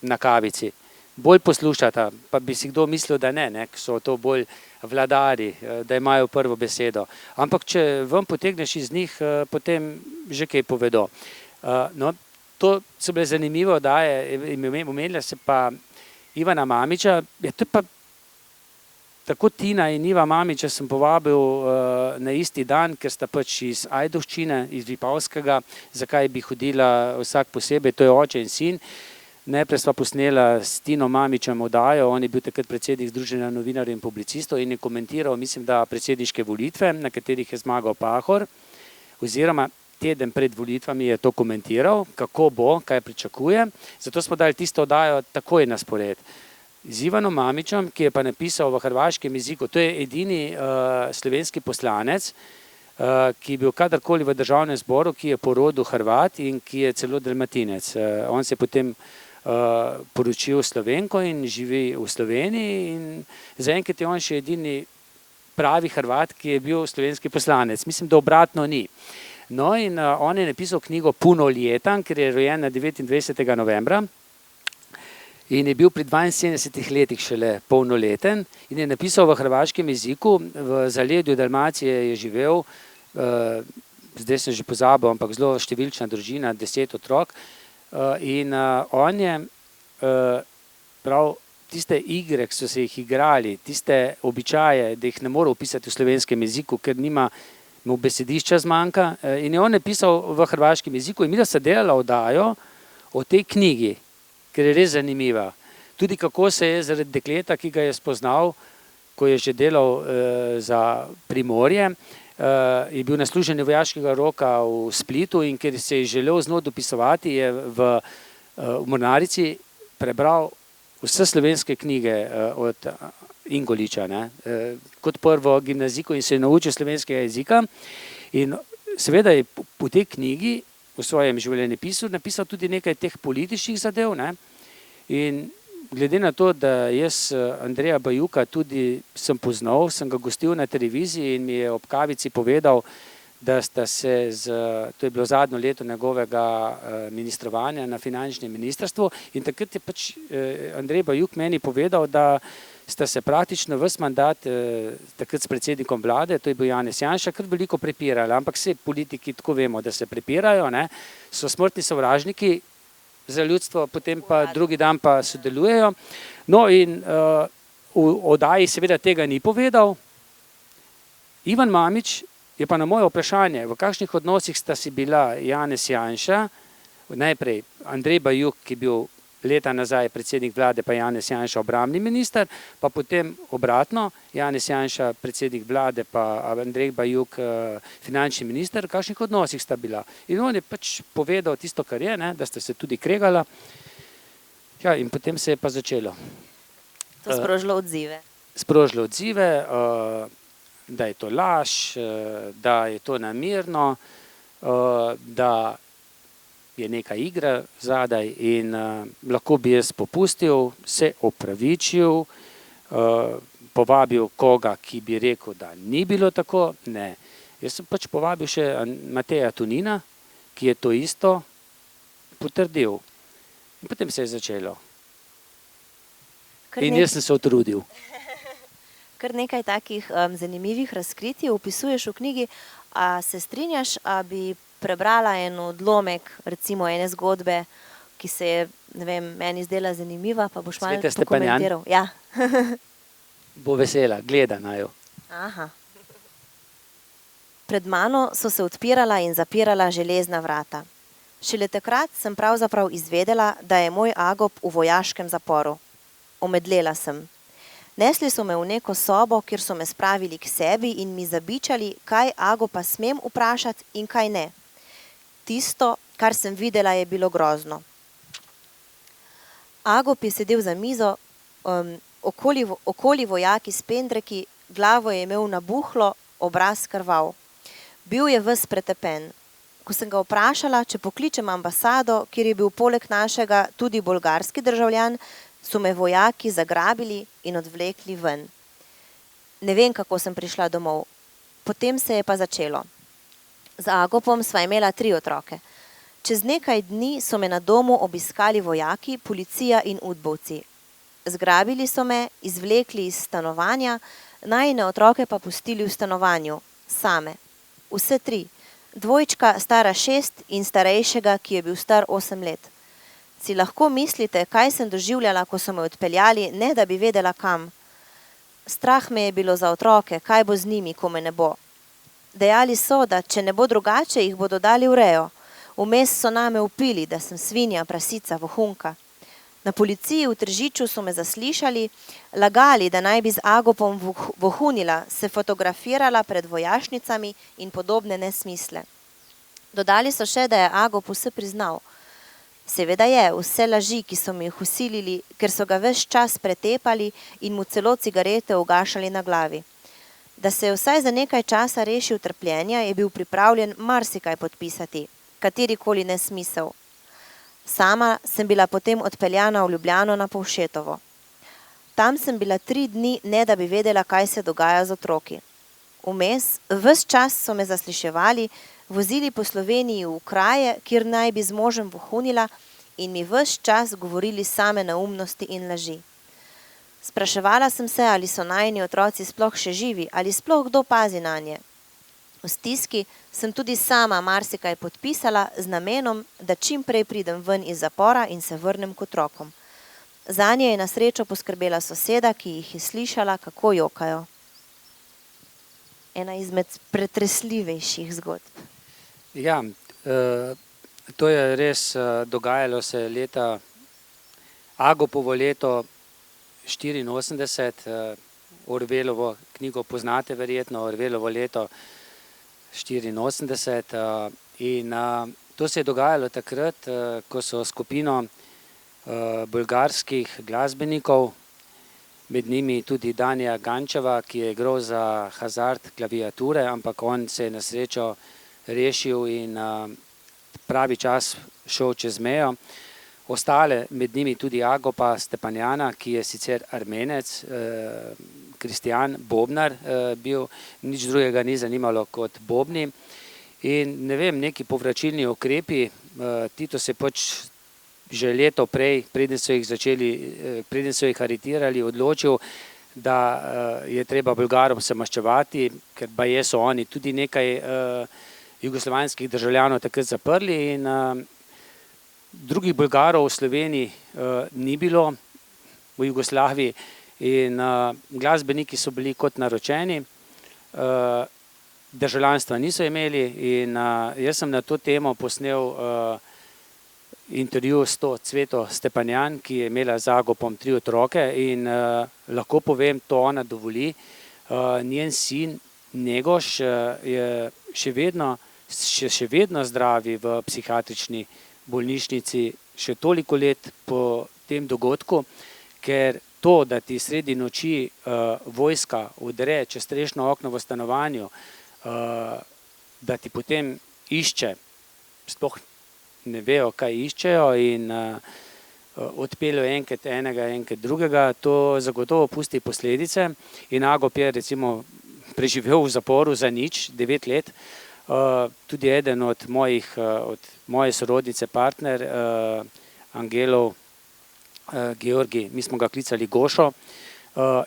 H: na kavici, bolj poslušata, pa bi si kdo mislil, da ne, so to bolj vladari, da imajo prvo besedo. Ampak če ven potegneš iz njih, potem že kaj povedo. No, to so bile zanimivo, da je omenila se pa Ivana Mamića, to je pa tako Tina in Iva Mamića sem povabil na isti dan, ker sta pač iz Ajdovščine, iz Vipavskega, zakaj bi hodila vsak posebej, to je oče in sin. Najprej sva posnela s Tino Mamićem oddajo, on je bil takrat predsednik Združenja novinarjev in publicistov in je komentiral, mislim, da predsedniške volitve, na katerih je zmagal Pahor, oziroma teden pred volitvami je to komentiral, kako bo, kaj pričakuje, zato smo dali tisto oddajo takoj na spored. Z Ivanom Mamićem, ki je pa napisal v hrvaškem jeziku, to je edini slovenski poslanec, ki je bil kadarkoli v državnem zboru, ki je po rodu Hrvat in ki je celo Dalmatinec. On se je potem poročil Slovenko in živi v Sloveniji in zaenkrat je on še edini pravi Hrvat, ki je bil slovenski poslanec. Mislim, da obratno ni. No in on je napisal knjigo Punoljetan, ker je rojen na 29. novembra in je bil pri 72 letih šele polnoleten in je napisal v hrvaškem jeziku, v zaledju Dalmacije je živel, zdaj sem že pozabil, ampak zelo številčna družina, 10 otrok in on je prav tiste igre, ki so se jih igrali, tiste običaje, da jih ne more opisati v slovenskem jeziku, ker mu besedišča zmanjka in je on napisal v hrvaškem jeziku in mi da se delala oddajo o tej knjigi, ker je res zanimiva. Tudi kako se je zaradi dekleta, ki ga je spoznal, ko je že delal za Primorje, je bil na služenju vojaškega roka v Splitu in ker se je želel z njo dopisovati, je v mornarici prebral vse slovenske knjige od Ingoliča, kot prvo gimnazijko in se je naučil slovenskega jezika in seveda je po tej knjigi v svojem življenjepisu napisal tudi nekaj teh političnih zadev, in glede na to, da jaz Andreja Bajuka tudi sem poznal, sem ga gostil na televiziji in mi je ob kavici povedal, da sta se to je bilo zadnjo leto njegovega ministrovanja na finančnem ministrstvu in takrat je pač Andrej Bajuk meni povedal, da sta se praktično ves mandat takrat s predsednikom vlade, to je bil Janez Janša, kar veliko prepirali, ampak vse politiki tako vemo, da se prepirajo, so smrtni sovražniki za ljudstvo, potem pa drugi dan pa sodelujejo. No in v oddaji seveda tega ni povedal. Ivan Mamić je pa na moje vprašanje, v kakšnih odnosih sta si bila Janez Janša, najprej Andrej Bajuk, ki je bil leta nazaj predsednik vlade, pa Janez Janša obrambni minister, pa potem obratno, Janez Janša predsednik vlade, pa Andrej Bajuk finančni minister, v kakšnih odnosih sta bila. In on je pač povedal tisto, kar je, da sta se tudi kregala. Ja, in potem se je pa začelo.
B: To sprožilo odzive.
H: Sprožilo odzive, da je to laž, da je to namerno, da je neka igra zadaj in lahko bi jaz popustil, se opravičil, povabil koga, ki bi rekel, da ni bilo tako. Ne. Jaz sem pač povabil še Mateja Tonina, ki je to isto potrdil. In potem se je začelo. In jaz sem se utrudil.
B: Kar nekaj takih zanimivih razkritij opisuješ v knjigi. A se strinjaš, a bi prebrala en odlomek, recimo ene zgodbe, ki se je, ne vem, meni zdela zanimiva, pa boš malo pokomentiral. Ja.
H: Bo vesela, gleda najo.
B: Aha. Pred mano so se odpirala in zapirala železna vrata. Šele takrat sem pravzaprav izvedela, da je moj Agop v vojaškem zaporu. Omedlela sem. Nesli so me v neko sobo, kjer so me spravili k sebi in mi zabičali, kaj Agopa smem vprašati in kaj ne. Tisto, kar sem videla, je bilo grozno. Agop je sedel za mizo, okoli vojaki s pendreki, glavo je imel nabuhlo, obraz krval. Bil je ves pretepen. Ko sem ga vprašala, če pokličem ambasado, kjer je bil poleg našega tudi bolgarski državljan, so me vojaki zagrabili in odvlekli ven. Ne vem, kako sem prišla domov. Potem se je pa začelo. Z Agopom sva imela 3 otroke. Čez nekaj dni so me na domu obiskali vojaki, policija in udbovci. Zgrabili so me, izvlekli iz stanovanja, najine otroke pa pustili v stanovanju, same. Vse 3. Dvojčka stara 6 in starejšega, ki je bil star 8 let. Si lahko mislite, kaj sem doživljala, ko so me odpeljali, ne da bi vedela kam. Strah me je bilo za otroke, kaj bo z njimi, ko me ne bo. Dejali so, da če ne bo drugače, jih bodo dali v rejo. Vmes so name vpili, da sem svinja, prasica, vohunka. Na policiji v Tržiču so me zaslišali, lagali, da naj bi z Agopom vohunila, se fotografirala pred vojašnicami in podobne nesmisle. Dodali so še, da je Agop vse priznal. Seveda je, vse laži, ki so mi jih vsilili, ker so ga ves čas pretepali in mu celo cigarete ugašali na glavi. Da se je vsaj za nekaj časa rešil trpljenja, je bil pripravljen marsikaj podpisati, katerikoli nesmisel. Sama sem bila potem odpeljana v Ljubljano na Povšetovo. Tam sem bila 3 dni, ne da bi vedela, kaj se dogaja z otroki. Vmes, ves čas so me zasliševali, vozili po Sloveniji v kraje, kjer naj bi z možem vohunila in mi ves čas govorili same neumnosti in laži. Spraševala sem se, ali so najini otroci sploh še živi, ali sploh kdo pazi nanje. V stiski sem tudi sama marsikaj podpisala z namenom, da čim prej pridem ven iz zapora in se vrnem k otrokom. Zanje je na srečo poskrbela soseda, ki jih je slišala, kako jokajo. Ena izmed pretresljivejših zgodb.
H: Ja, to je res dogajalo se leta, Agopovo leto 84, Orwellovo knjigo poznate verjetno, Orwellovo leto 84, in to se je dogajalo takrat, ko so skupino bolgarskih glasbenikov, med njimi tudi Danija Gančeva, ki je igral za Hazard klaviature, ampak on se je na srečo rešil in pravi čas šel čez mejo. Ostale med njimi tudi Agopa Stepanjana, ki je sicer Armenec, kristjan, bobnar bil, nič drugega ni zanimalo kot bobni. In ne vem, neki povračilni ukrepi, Tito se pač že leto prej, preden so jih aretirali, odločil, da je treba Bolgarom se maščevati, ker baje so oni tudi nekaj jugoslovanskih državljanov takrat zaprli in drugih Bolgarov v Sloveniji ni bilo v Jugoslaviji in glasbeniki so bili kot naročeni, državljanstva niso imeli in jaz sem na to temo posnel intervju s to Cveto Stepanjan, ki je imela z Agopom 3 otroke in lahko povem, to ona dovoli. Njen sin Negoš je še vedno zdravi v psihiatrični bolnišnici še toliko let po tem dogodku, ker to, da ti sredi noči vojska udre čez strešno okno v stanovanju, da ti potem išče, sploh ne vejo, kaj iščejo in odpeljo enkrat enega, enkrat drugega, to zagotovo pusti posledice in Agop je recimo preživel v zaporu za nič, 9 let, tudi eden od moje sorodnice partner, Angelov Georgi, mi smo ga klicali Gošo,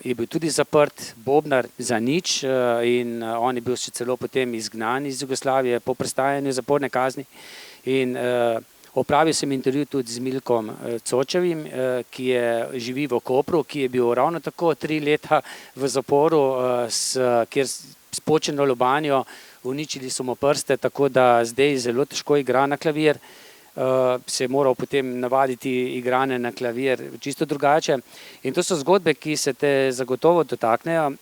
H: je bil tudi zaprt, bobnar za nič in on je bil še celo potem izgnan iz Jugoslavije po prestajanju zaporne kazni. In opravil sem intervju tudi z Milkom Cočevim, ki živi v Kopru, ki je bil ravno tako 3 leta v zaporu, kjer s počeno lobanjo uničili so mu prste, tako da zdaj zelo težko igra na klavir. Se je moral potem navaditi igranje na klavir čisto drugače. In to so zgodbe, ki se te zagotovo dotaknejo,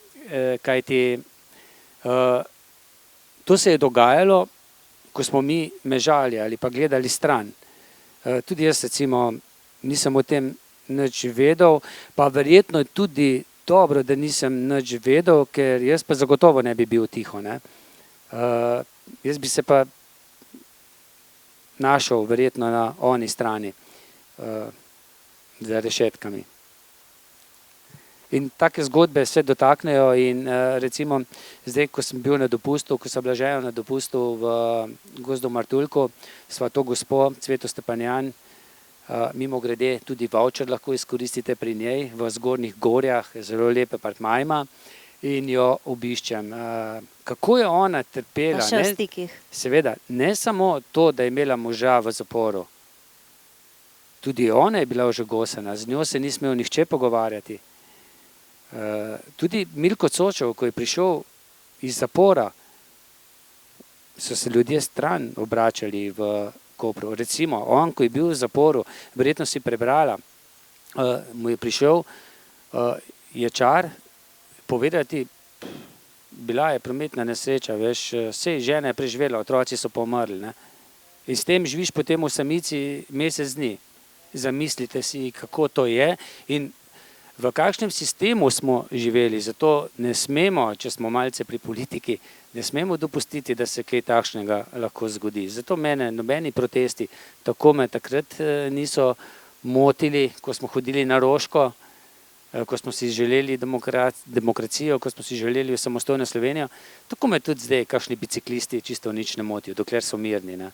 H: kajti to se je dogajalo, ko smo mi mežali ali pa gledali stran. Tudi jaz recimo nisem o tem nič vedel, pa verjetno je tudi dobro, da nisem nič vedel, ker jaz pa zagotovo ne bi bil tiho. Jaz bi se pa našel verjetno na oni strani za rešetkami. In take zgodbe se dotaknejo in recimo zdaj, ko sem bil na dopustu, ko sem bila žena na dopustu v Gozdu Martuljku, sva to gospo Cveto Stepanjan, mimo grede tudi voucher lahko izkoristite pri njej v Zgornjih Gorjah, zelo lepe apartma ima in jo obiščem. Kako je ona trpela?
B: Še v stikih.
H: Seveda, ne samo to, da je imela moža v zaporu, tudi ona je bila ožigosana, z njo se ni smel nihče pogovarjati. Tudi Milko Cočev, ko je prišel iz zapora, so se ljudje stran obračali v Kopru. Recimo, on, ko je bil v zaporu, verjetno si prebrala, mu je prišel ječar povedati, bila je prometna nesreča, veš, sej žena je preživela, otroci so pomrli. Ne? In s tem živiš potem v samici mesec dni. Zamislite si, kako to je in v kakšnem sistemu smo živeli, zato ne smemo, če smo malce pri politiki, ne smemo dopustiti, da se kaj takšnega lahko zgodi. Zato mene nobeni protesti tako me takrat niso motili, ko smo hodili na Roško, ko smo si želeli demokracijo, ko smo si želeli samostojno Slovenijo, tako me tudi zdaj kakšni biciklisti čisto nič ne motijo, dokler so mirni. Ne?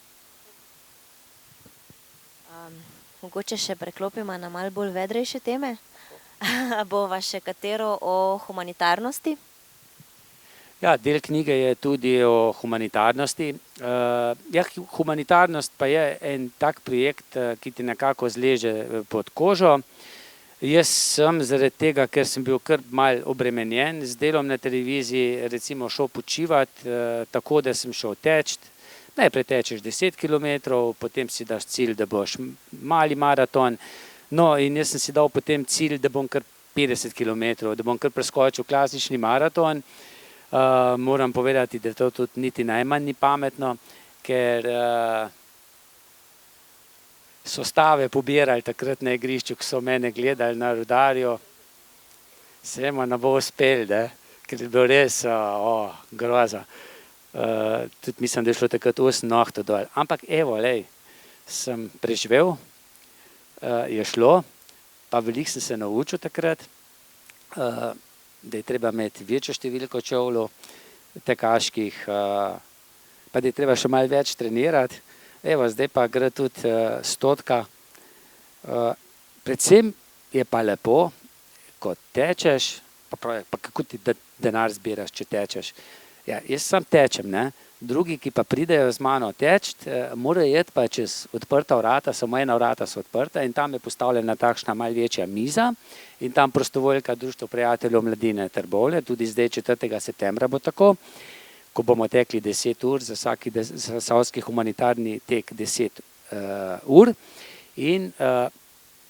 B: Mogoče še preklopimo na malo bolj vedrejše teme. Bova še katero o humanitarnosti?
H: Ja, del knjige je tudi o humanitarnosti. Humanitarnost pa je en tak projekt, ki ti nekako zleže pod kožo. Jaz sem zaradi tega, ker sem bil kar mal obremenjen z delom na televiziji, recimo šel počivati, tako da sem šel teči. Najprej tečeš 10 km, potem si daš cilj, da boš mali maraton. No, in jaz sem si dal potem cilj, da bom kar 50 km, da bom kar preskočil klasični maraton. Moram povedati, da to tudi niti najmanj ni pametno, ker so stave pobirali takrat na igrišču, ko so mene gledali na Rudarju. Semo ne bo uspel, ker je bil res groza. Tudi mislim, da je šlo takrat 8 nohto dol. Ampak evo, sem preživel, je šlo, pa veliko sem se naučil takrat, da je treba imeti večjo številko čevljev tekaških, pa da je treba še malo več trenirati. Evo, zdaj pa gre tudi 100. Predvsem je pa lepo, ko tečeš, pa kako ti denar zbiraš, če tečeš. Ja, jaz sam tečem, ne? Drugi, ki pa pridejo z mano teč, morajo jeti pa čez odprta vrata, samo ena vrata so odprta in tam je postavljena takšna malo večja miza in tam prostovoljka Društvo prijateljev mladine Trbovlje, tudi zdaj 4. septembra bo tako, ko bomo tekli 10 ur, za vsaki zasavski humanitarni tek 10 ur in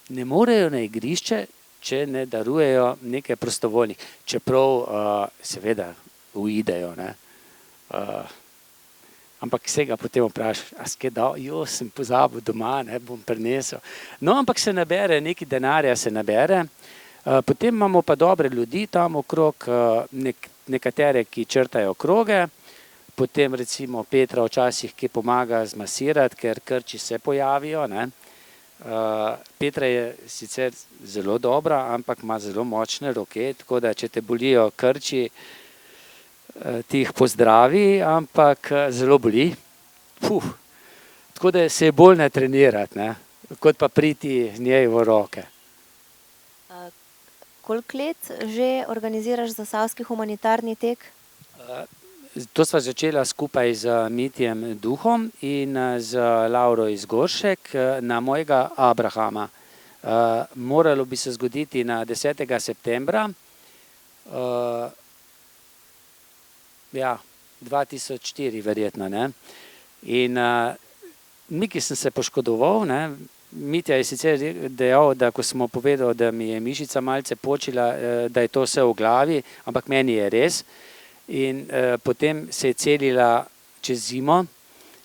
H: ne morejo na igrišče, če ne darujejo nekaj prostovoljnih, čeprav seveda uidejo, ne. Ampak se ga potem vprašaš, a skaj dal, sem pozabil doma, ne, bom prinesel. No, ampak se nabere, nekaj denarja se nabere, potem imamo pa dobre ljudi tam okrog, nekatere, ki črtajo kroge, potem recimo Petra včasih, ki pomaga zmasirati, ker krči se pojavijo, ne. Petra je sicer zelo dobra, ampak ima zelo močne roke, tako da če te bolijo krči, ti jih pozdravi, ampak zelo boli. Tako da se je bolj natrenirati, ne, kot pa priti z njej v roke.
B: Koliko let že organiziraš zasavski humanitarni tek?
H: To sva začela skupaj z Mitjem Duhom in z Lauro iz Goršek na mojega Abrahama. Moralo bi se zgoditi na 10. septembra, 2004 verjetno, ne. In Miki sem se poškodoval, ne. Mitja je sicer dejal, da ko smo povedal, da mi je mišica malce počila, da je to vse v glavi, ampak meni je res. In potem se je celila čez zimo,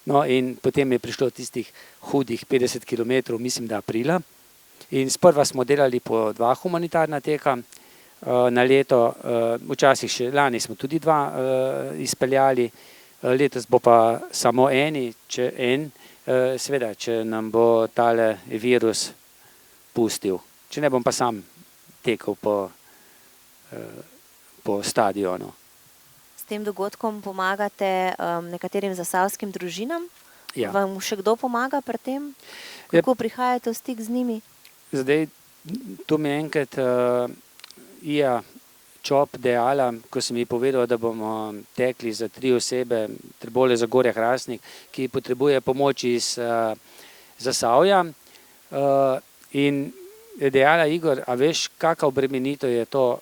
H: no in potem je prišlo tistih hudih 50 km, mislim, da aprila. In sprva smo delali po 2 humanitarna teka na leto, včasih še lani smo tudi 2 izpeljali, letos bo pa samo seveda, če nam bo tale virus pustil. Če ne bom pa sam tekel po stadionu.
B: S tem dogodkom pomagate nekaterim zasavskim družinam? Ja. Vam še kdo pomaga pri tem? Kako prihajate v stik z njimi? Zdaj,
H: to mi enkrat Ija Čop dejala, ko sem ji povedal, da bomo tekli za 3 osebe, Trbovlje, Zagorje, Hrastnik, ki potrebuje pomoč iz Zasavja. In je dejala, Igor, a veš, kakva obremenitev je to?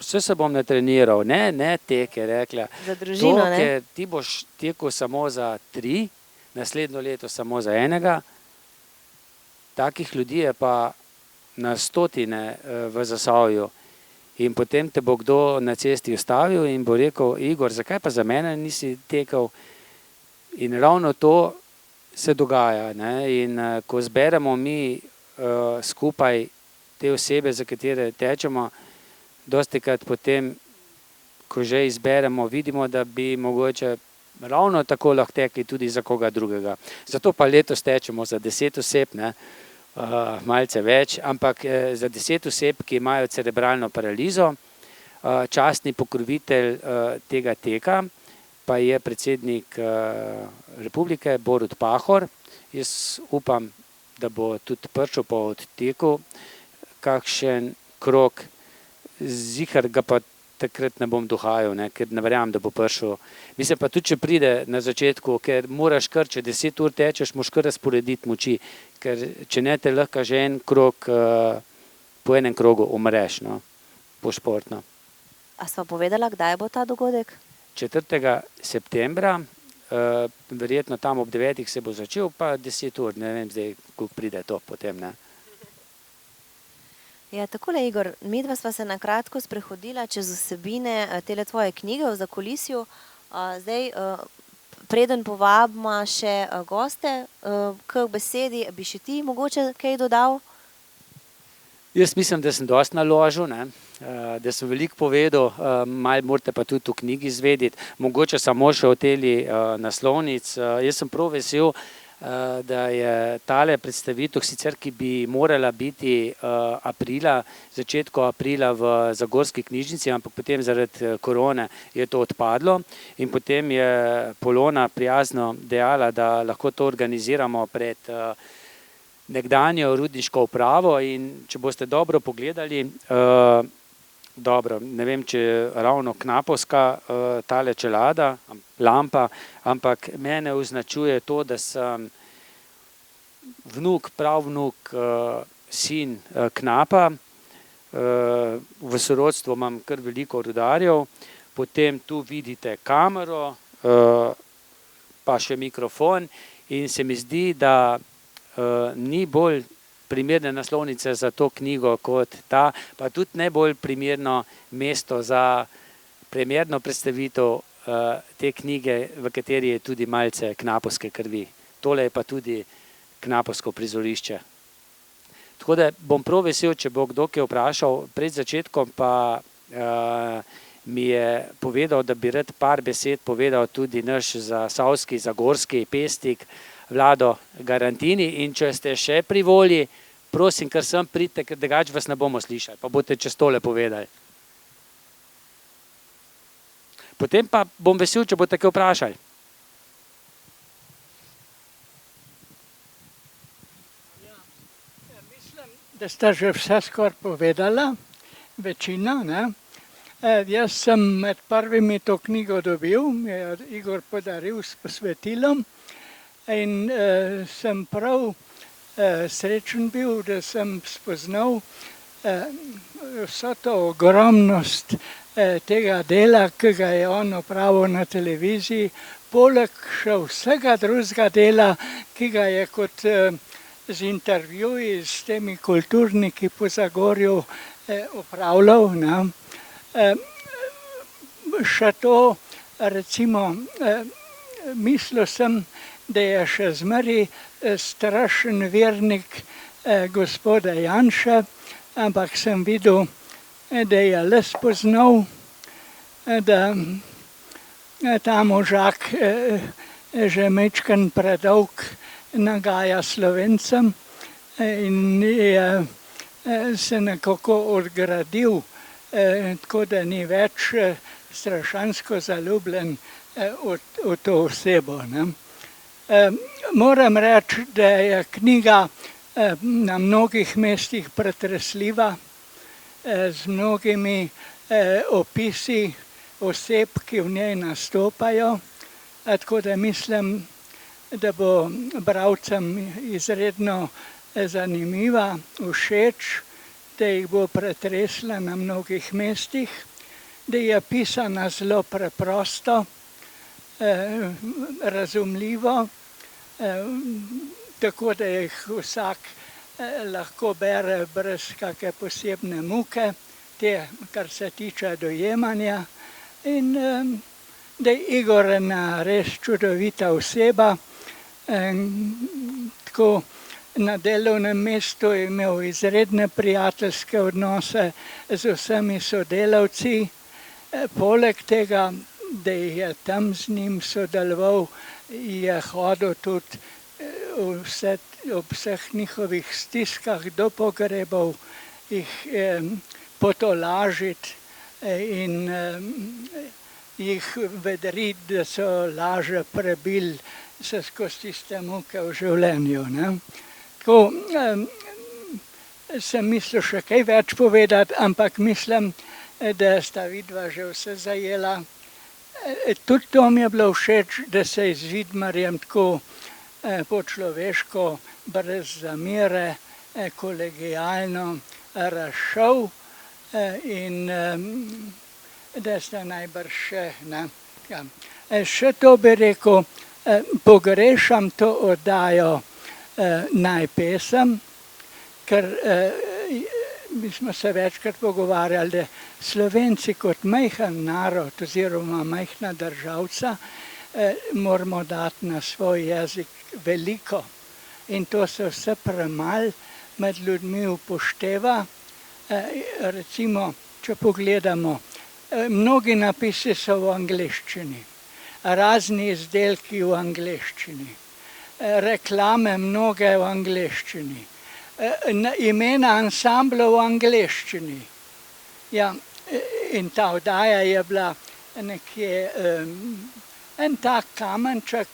H: Vse se bom natreniral, ne tek, je rekla.
B: Za družino, ne?
H: Ker ti boš tekel samo za 3, naslednjo leto samo za 1. Takih ljudi je pa na stotine v Zasavju. In potem te bo kdo na cesti ustavil in bo rekel, Igor, zakaj pa za mene nisi tekel? In ravno to se dogaja, ne? In ko zberemo mi skupaj te osebe, za katere tečemo, dostikrat potem, ko že izberemo, vidimo, da bi mogoče ravno tako lahko tekli tudi za koga drugega. Zato pa letos tečemo za 10 oseb, ne, malce več, ampak za 10 oseb, ki imajo cerebralno paralizo. Častni pokrovitelj tega teka pa je predsednik republike Borut Pahor. Jaz upam, da bo tudi prišel po odteku kakšen krog, ziher ga pa takrat ne bom dohajal, ne, ker ne verjamem, da bo prišel. Mislim pa tudi, če pride na začetku, ker moraš kar, če 10 ur tečeš, moraš kar razporediti moči, ker če ne te lahko že en krog, po enem krogu umreš, no, pošportno.
B: A sva povedala, kdaj bo ta dogodek?
H: 4. septembra, verjetno tam ob 9 se bo začel, pa 10 ur, ne vem zdaj, ko pride to potem, ne.
B: Ja, takole, Igor, midva sva se na kratko sprehodila čez vsebine tele tvoje knjige v zakulisju. Zdaj, preden povabimo še goste k besedi, bi še ti mogoče kaj dodal?
H: Jaz mislim, da sem dosti naložil, ne, da sem veliko povedal, malo morate pa tudi v knjigi izvedeti, mogoče samo še o teli naslovnic. Jaz sem prav vesel, da je tale predstavitev, sicer ki bi morala biti aprila, začetku aprila v Zagorski knjižnici, ampak potem zaradi korone je to odpadlo in potem je Polona prijazno dejala, da lahko to organiziramo pred nekdanjo rudniško upravo in če boste dobro pogledali, dobro, ne vem, če je ravno knapovska tale čelada, lampa, ampak mene označuje to, da sem vnuk, pravnuk, sin knapa, v sorodstvu imam kar veliko rudarjev, potem tu vidite kamero, pa še mikrofon in se mi zdi, da ni bolj primerne naslovnice za to knjigo kot ta, pa tudi ne bolj primerno mesto za premierno predstavitev te knjige, v kateri je tudi malce knapovske krvi. Tole je pa tudi knapovsko prizorišče. Tako da bom prav vesel, če bo kdo kaj vprašal, pred začetkom pa mi je povedal, da bi rad par besed povedal tudi naš zasavski, zagorski pesnik Vlado Garantini in če ste še pri volji, prosim, kar sem pridite, ker drugače vas ne bomo slišali, pa boste čez tole povedali. Potem pa bom vesel, če boste kaj vprašali.
E: Mislim, da sta že vse skoraj povedala, večina, ne. Jaz sem med prvimi to knjigo dobil, mi je Igor podaril s posvetilom in sem prav srečen bil, da sem spoznal vso to ogromnost tega dela, ki ga je on opravil na televiziji, poleg še vsega drugega dela, ki ga je kot z intervjuji s temi kulturniki po Zagorju opravljal, ne. Še to, recimo, mislil sem, da je še zmeraj strašen vernik gospoda Janše, ampak sem videl, da je le spoznal, da ta možak že majčkeno predolg nagaja Slovencem in je se nekako odgradil, tako da ni več strašansko zaljubljen v to osebo, ne. Moram reči, da je knjiga na mnogih mestih pretresljiva, z mnogimi opisi oseb, ki v njej nastopajo, tako da mislim, da bo bralcem izredno zanimiva, všeč, da jih bo pretresla na mnogih mestih, da je pisana zelo preprosto, razumljivo, tako da jih vsak lahko bere brez kakšne posebne muke, te, kar se tiče dojemanja, in da je Igor ena res čudovita oseba, tako Na delovnem mestu je imel izredne prijateljske odnose z vsemi sodelavci. Poleg tega, da je tam z njim sodeloval, je hodil tudi ob vseh njihovih stiskah do pogrebov, jih potolažiti in jih vedriti, da so laže prebili se skozi tiste muke v življenju. Tako sem mislil še kaj več povedati, ampak mislim, da sta vidva že vse zajela. Tudi to mi je bilo všeč, da se je z Vidmarjem tako po človeško, brez zamere, kolegijalno razšel in da sta najbrž še. Še to bi rekel, pogrešam to oddajo Naj pesem, ker mi smo se večkrat pogovarjali, da Slovenci kot majhen narod oziroma majhna državca moramo dati na svoj jezik veliko in to se vse premalo med ljudmi upošteva. Recimo, če pogledamo, mnogi napisi so v angleščini, razni izdelki v angleščini, reklame mnoge v angleščini, imena ansambla v angleščini. Ja, in ta oddaja je bila nekje en tak kamenček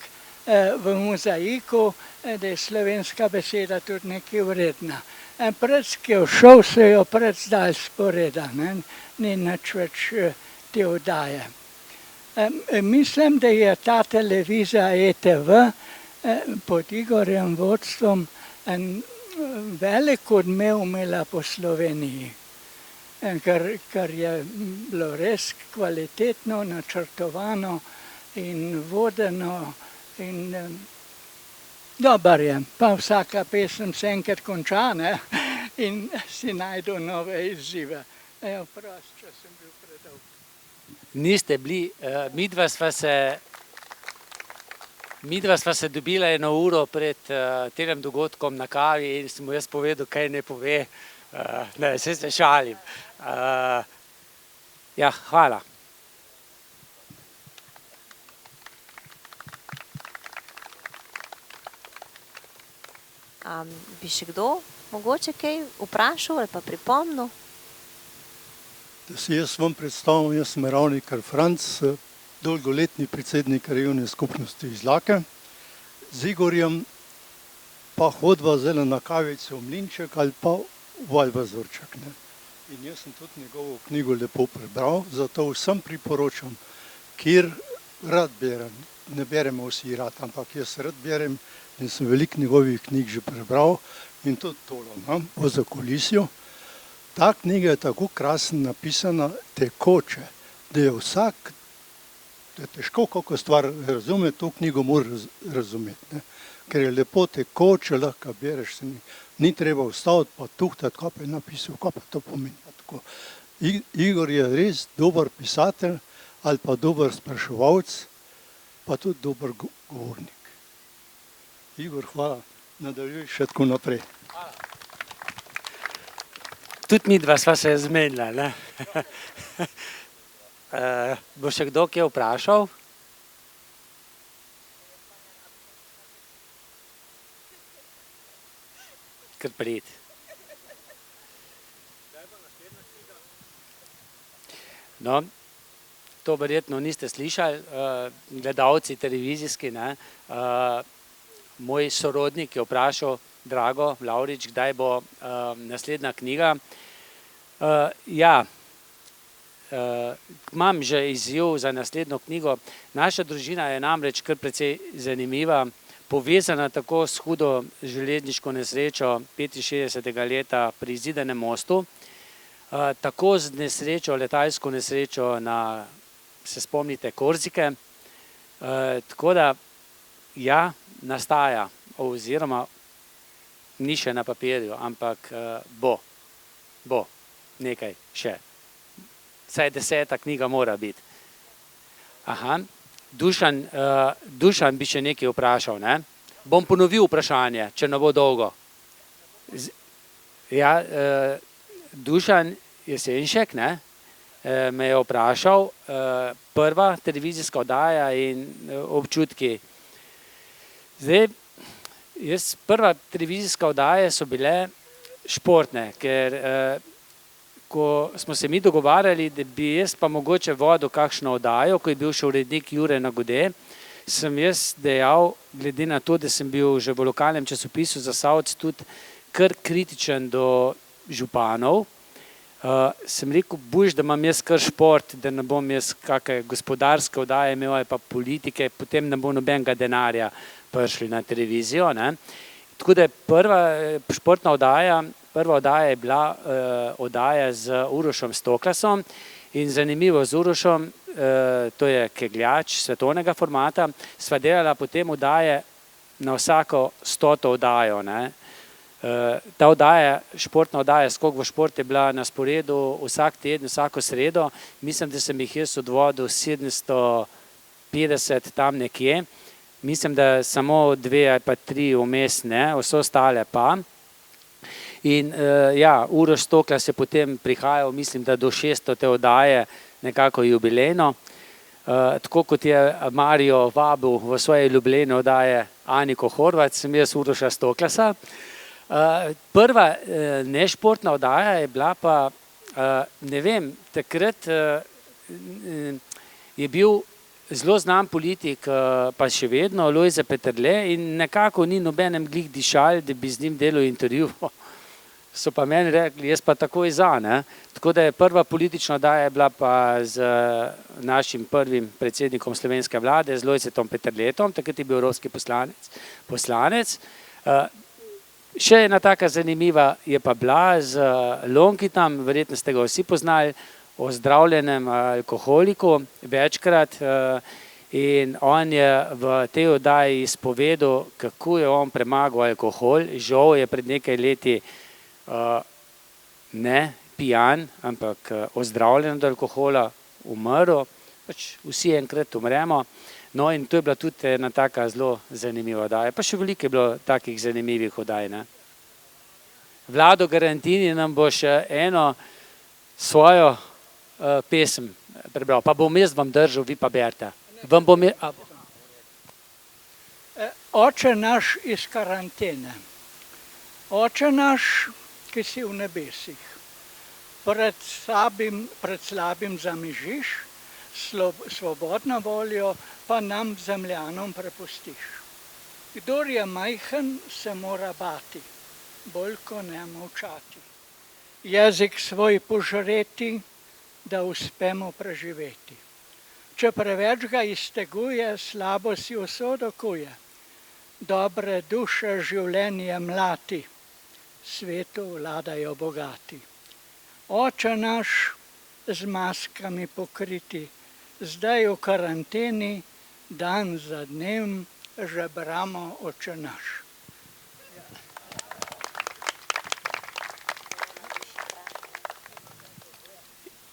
E: v mozaiku, da je slovenska beseda tudi nekaj vredna. Prec, ki je všel, se jo prec dal sporeda, ni nič več te oddaje. Mislim, da je ta televizija ETV pod Igorjem vodstvom en velik odmev imela po Sloveniji, ker je bilo res kvalitetno, načrtovano in vodeno in dober je. Pa vsaka pesem se enkrat konča, in si najdu nove izzive. Prost, če sem bil predolg.
H: Niste bili, midva sva se dobila 1 uro pred tem dogodkom na kavi in sem mu jaz povedal, kaj ne pove. Ne, se šalim. Ja, hvala.
B: Bi še kdo mogoče kaj vprašal ali pa pripomnil?
I: Da si jaz vam predstavim, jaz sem Ravnikar Franc, dolgoletni predsednik krajevne skupnosti Izlake. Z Igorjem pa hodva zdaj na kavico v Mlinček ali pa v Valvazorček. In jaz sem tudi njegovo knjigo lepo prebral, zato vsem priporočam, kjer rad berem, ne beremo vsi rad, ampak jaz rad berem in sem veliko njegovih knjig že prebral in tudi tolo, o zakulisju. Ta knjiga je tako krasno napisana, tekoče, da je vsak, da je težko kako stvar razume, to knjigo mora razumeti. Ker je lepo tekoče, lahko bereš, ni treba ustaviti pa tuhtati, kaj pa je napisal, kaj pa to pomeni. Igor je res dober pisatelj ali pa dober spraševalec, pa tudi dober govornik. Igor, hvala, nadaljuj še tako naprej.
H: Tudi midva sva se zmenila. Bo še kdo kje vprašal? Kar priti. No, to verjetno niste slišali, gledalci televizijski, moj sorodnik je vprašal, Drago Lavrič, kdaj bo naslednja knjiga. Ja, imam že izziv za naslednjo knjigo. Naša družina je namreč kar precej zanimiva, povezana tako s hudo železniško nesrečo 65. leta pri Zidanem mostu, tako z nesrečo, letalsko nesrečo na, se spomnite, Korzike. Tako da, ja, nastaja, oziroma ni še na papirju, ampak bo nekaj še. Vsaj 10. knjiga mora biti. Aha, Dušan bi še nekaj vprašal, ne? Bom ponovil vprašanje, če ne bo dolgo. Ja, Dušan Jesenšek, ne, me je vprašal, prva televizijska oddaja in občutki. Zdaj, prva televizijska oddaje so bile športne, ker ko smo se mi dogovarjali, da bi jaz pa mogoče vodil kakšno oddajo, ko je bil še urednik Jure Nagode, sem jaz dejal, glede na to, da sem bil že v lokalnem časopisu Zasavec tudi kar kritičen do županov, sem rekel, boljš, da imam jaz kar šport, da ne bom jaz kakšne gospodarske oddaje imel ali pa politike, potem ne bo nobenega denarja prišli na televizijo, ne. Tako da je prva športna oddaja, prva oddaja je bila oddaja z Urošem Stoklasom in zanimivo z Urošem, to je kegljač svetovnega formata, sva delala potem oddaje na vsako 100. oddajo, ne. Ta oddaja, športna oddaja Skok v šport je bila na sporedu vsak teden, vsako sredo, mislim, da sem jih jaz odvodil 750 tam nekje, mislim, da samo 2 ali pa 3 vmes ne, vse ostale pa. In ja, Uroš Stoklas je potem prihajal, mislim, da do 600. oddaje nekako jubilejno, tako kot je Mario vabil v svoje jubilejne oddaje Aniko Horvat, sem jaz Uroša Stoklasa. Prva nešportna oddaja je bila pa, ne vem, takrat je bil zelo znan politik, pa še vedno, Lojze Peterle, in nekako ni nobenem glih dišal, da bi z njim delal intervju. So pa meni rekli, jaz pa takoj za, ne. Tako da je prva politična oddaja bila pa z našim prvim predsednikom slovenske vlade, z Lojzetom Peterletom, takrat je bil evropski poslanec. Še ena taka zanimiva je pa bila z Lonkitam, verjetno ste ga vsi poznali, o zdravljenem alkoholiku večkrat, in on je v tej oddaji izpovedal, kako je on premagal alkohol. Žal je pred nekaj leti ne pijan, ampak ozdravljen od alkohola, umrl, pač vsi enkrat umremo. No, in to je bila tudi ena taka zelo zanimiva oddaja. Pa še veliko je bilo takih zanimivih oddaj, ne. Vlado Garantini nam bo še eno svojo pesem prebral, pa bom jaz vam držal, vi pa berite. Vam bom
E: Oče naš iz karantene. Oče naš, ki si v nebesih, pred slabim zamižiš, svobodno voljo pa nam zemljanom prepustiš. Kdor je majhen, se mora bati, bolj ko ne molčati. Jezik svoj požreti, da uspemo preživeti. Če preveč ga izteguje, slabo si usodo kuje. Dobre duše življenje mlati, svetu vladajo bogati. Oče naš z maskami pokriti, zdaj v karanteni, dan za dnem žebramo Oče naš.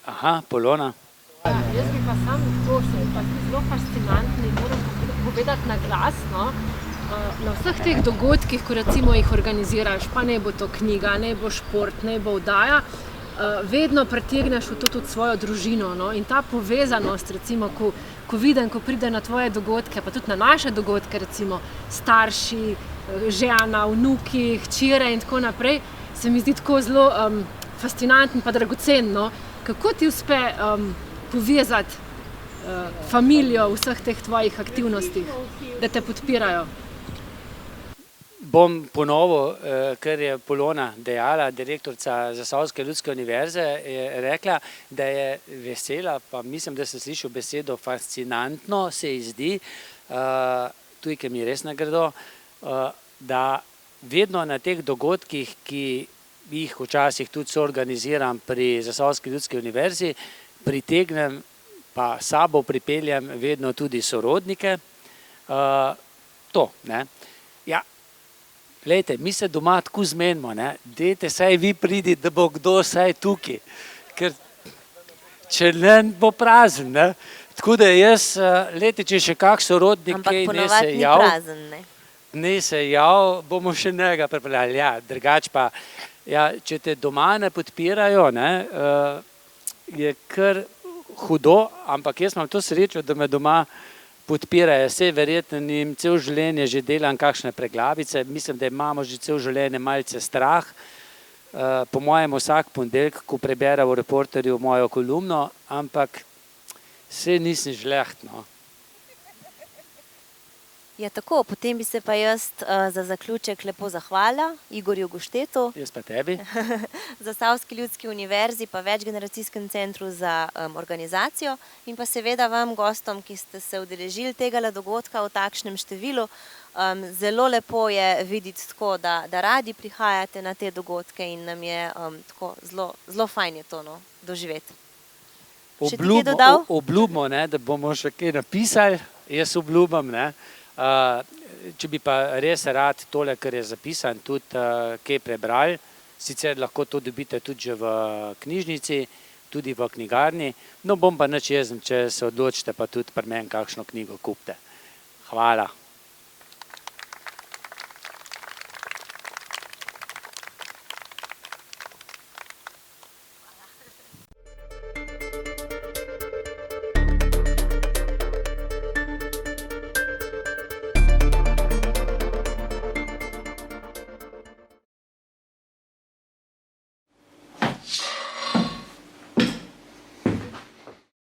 H: Aha, Polona.
C: Ja, jaz bi pa sam to, se pa zelo fascinantno in moram povedati na glas, no, na vseh teh dogodkih, ko recimo jih organiziraš, pa ne bo to knjiga, ne bo šport, ne bo oddaja, vedno pritegneš v to tudi svojo družino, no, in ta povezanost, recimo, ko vidim, ko pride na tvoje dogodke, pa tudi na naše dogodke, recimo starši, žena, vnuki, hčere in tako naprej, se mi zdi tako zelo fascinantno pa dragocen, no. Kako ti uspe povezati familijo v vseh teh tvojih aktivnostih, da te podpirajo?
H: Bom ponovil, kar je Polona dejala, direktorica Zasavske ljudske univerze, je rekla, da je vesela, pa mislim, da sem slišal besedo fascinantno, se ji zdi, tudi, ki mi res ne gredo, da vedno na teh dogodkih, ki jih včasih tudi soorganiziram pri Zasavski ljudski univerzi, pritegnem, pa sabo pripeljem vedno tudi sorodnike. To, ne. Ja, glejte, mi se doma tako zmenimo, ne, dajte saj vi pridi, da bo kdo saj tukaj, ker če ne bo prazen, ne. Tako da jaz, glejte, če še kak sorodnik,
B: ampak ponovadi ni prazen, ne.
H: ne se jav, bomo še njega pripeljali. Ja, drugače pa, ja, če te doma ne podpirajo, ne, je kar hudo, ampak jaz imam to srečo, da me doma podpirajo. Vse verjetno jim cel življenje že delam kakšne preglavice, mislim, da imamo že cel življenje malce strah. Po mojem vsak ponedeljek, ko prebere v Reporterju mojo kolumno, ampak saj nisem žleht, no.
B: Ja, tako, potem bi se pa jaz za zaključek lepo zahvalila Igorju Guštetu,
H: Jaz pa tebi.
B: Zasavski ljudski univerzi pa Večgeneracijskem centru za organizacijo in pa seveda vam, gostom, ki ste se udeležili tegale dogodka v takšnem številu. Zelo lepo je videti tako, da radi prihajate na te dogodke in nam je tako zelo fajn je to, no, doživeti. Še ti kaj dodal?
H: Obljubimo, ne, da bomo še kaj napisali, jaz obljubim, ne. Če bi pa res rad tole, kar je zapisan, tudi kaj prebrali, sicer lahko to dobite tudi že v knjižnici, tudi v knjigarni, no bom pa nič jezen, če se odločite, pa tudi pri meni kakšno knjigo kupite. Hvala.